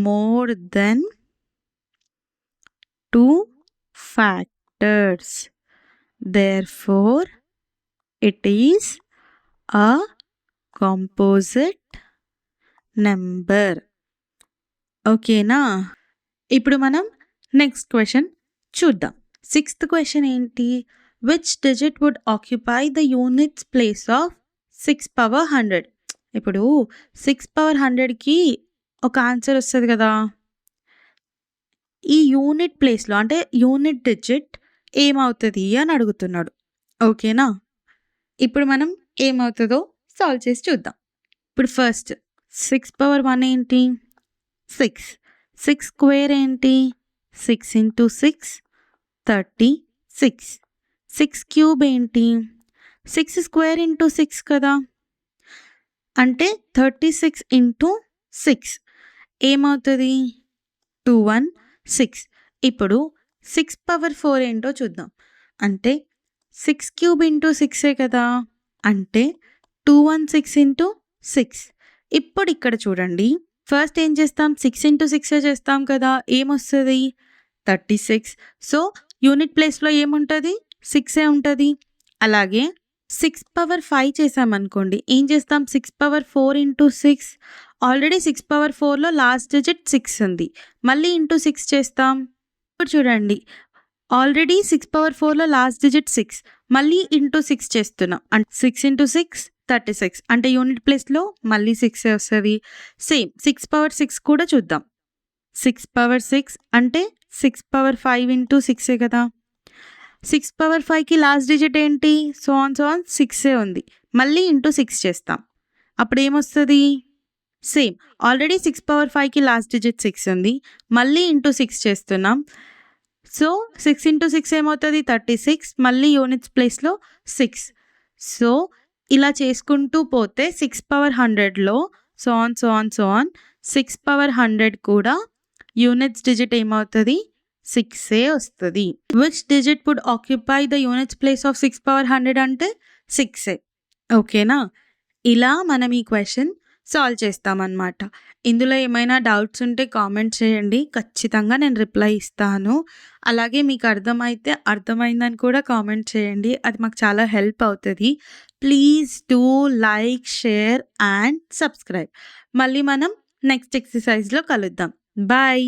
more than 2 factors. Therefore it is a composite number. ఓకేనా? ఇప్పుడు మనం నెక్స్ట్ క్వెషన్ చూద్దాం. 6th క్వెషన్ ఏంటి? Which digit would occupy the units place of 6 power 100? ఇప్పుడు 6 పవర్ 100కి ఒక ఆన్సర్ వస్తది కదా! ఈ యూనిట్ ప్లేస్‌లో అంటే యూనిట్ డిజిట్ ఏమవుతది అని అడుగుతున్నాడు. ఓకేనా? ఇప్పుడు మనం ఏమవుతదో సాల్వ్ చేసి చూద్దాం. ఇప్పుడు ఫస్ట్ 6 పవర్ 1 ఏంటి? 6. 6 స్క్వేర్ ఏంటి? 6 ఇంటూ 6 36. 6 క్యూబ్ ఏంటి? 6 స్క్వేర్ ఇంటూ 6 కదా! అంటే 36 ఇంటూ 6 ఏమవుతది? 216. ఇప్పుడు 6 పవర్ 4 ఏంటో చూద్దాం. అంటే 6 క్యూబ్ ఇంటూ 6 కదా! అంటే 216 ఇంటూ 6. ఇప్పుడు ఇక్కడ చూడండి. ఫస్ట్ ఏం చేస్తాం? 6 ఇంటూ 6 చేస్తాం కదా! ఏమొస్తది? 36. సో, యూనిట్ ప్లేస్‌లో ఏముంటది? 6 ఉంటది. అలాగే 6 పవర్ 5 చేసామనుకోండి. ఏం చేస్తాం? 6 పవర్ 4 ఇంటూ 6 ఆల్రెడీ 6 పవర్ 4లో లాస్ట్ డిజిట్ 6 ఉంది. మళ్ళీ ఇంటూ 6 చేస్తాం. ఇప్పుడు చూడండి. ఆల్రెడీ 6 పవర్ 4లో లాస్ట్ డిజిట్ 6. మళ్ళీ ఇంటూ 6 చేస్తున్నాం. అంటే 6 ఇంటూ 6 36. అంటే యూనిట్ ప్లేస్‌లో మళ్ళీ 6 వస్తది. సేమ్ 6 పవర్ 6 కూడా చూద్దాం. 6 పవర్ 6 అంటే 6 పవర్ 5 ఇంటూ 6 కదా! 6 పవర్ 5కి లాస్ట్ డిజిట్ ఏంటి? సో ఆన్ 6 ఉంది. మళ్ళీ ఇంటూ 6 చేస్తాం. అప్పుడేమొస్తది? సేమ్ ఆల్రెడీ 6 పవర్ 5కి లాస్ట్ డిజిట్ 6 ఉంది. మళ్ళీ ఇంటూ 6 చేస్తున్నాం. So 6 into 6 ఏమవుతది? 36. మళ్ళీ యూనిట్స్ ప్లేస్‌లో 6. సో ఇలా చేసుకుంటూ పోతే 6 పవర్ 100లో సో ఆన్ 6 పవర్ 100 కూడా యూనిట్స్ డిజిట్ ఏమవుతది? 6 వస్తది. Which digit would occupy the units place of 6 power 100 అంటే 6. ఓకేనా? ఇలా మనం ఈ క్వెషన్ సాల్వ్ చేస్తామన్నమాట. ఇందులో ఏమైనా డౌట్స్ ఉంటే కామెంట్ చేయండి. ఖచ్చితంగా నేను రిప్లై ఇస్తాను. అలాగే మీకు అర్థమైందని కూడా కామెంట్ చేయండి. అది మాకు చాలా హెల్ప్ అవుతది. Please do like, share and subscribe. మళ్ళీ మనం నెక్స్ట్ ఎక్సర్సైజ్‌లో కలుద్దాం. బాయ్.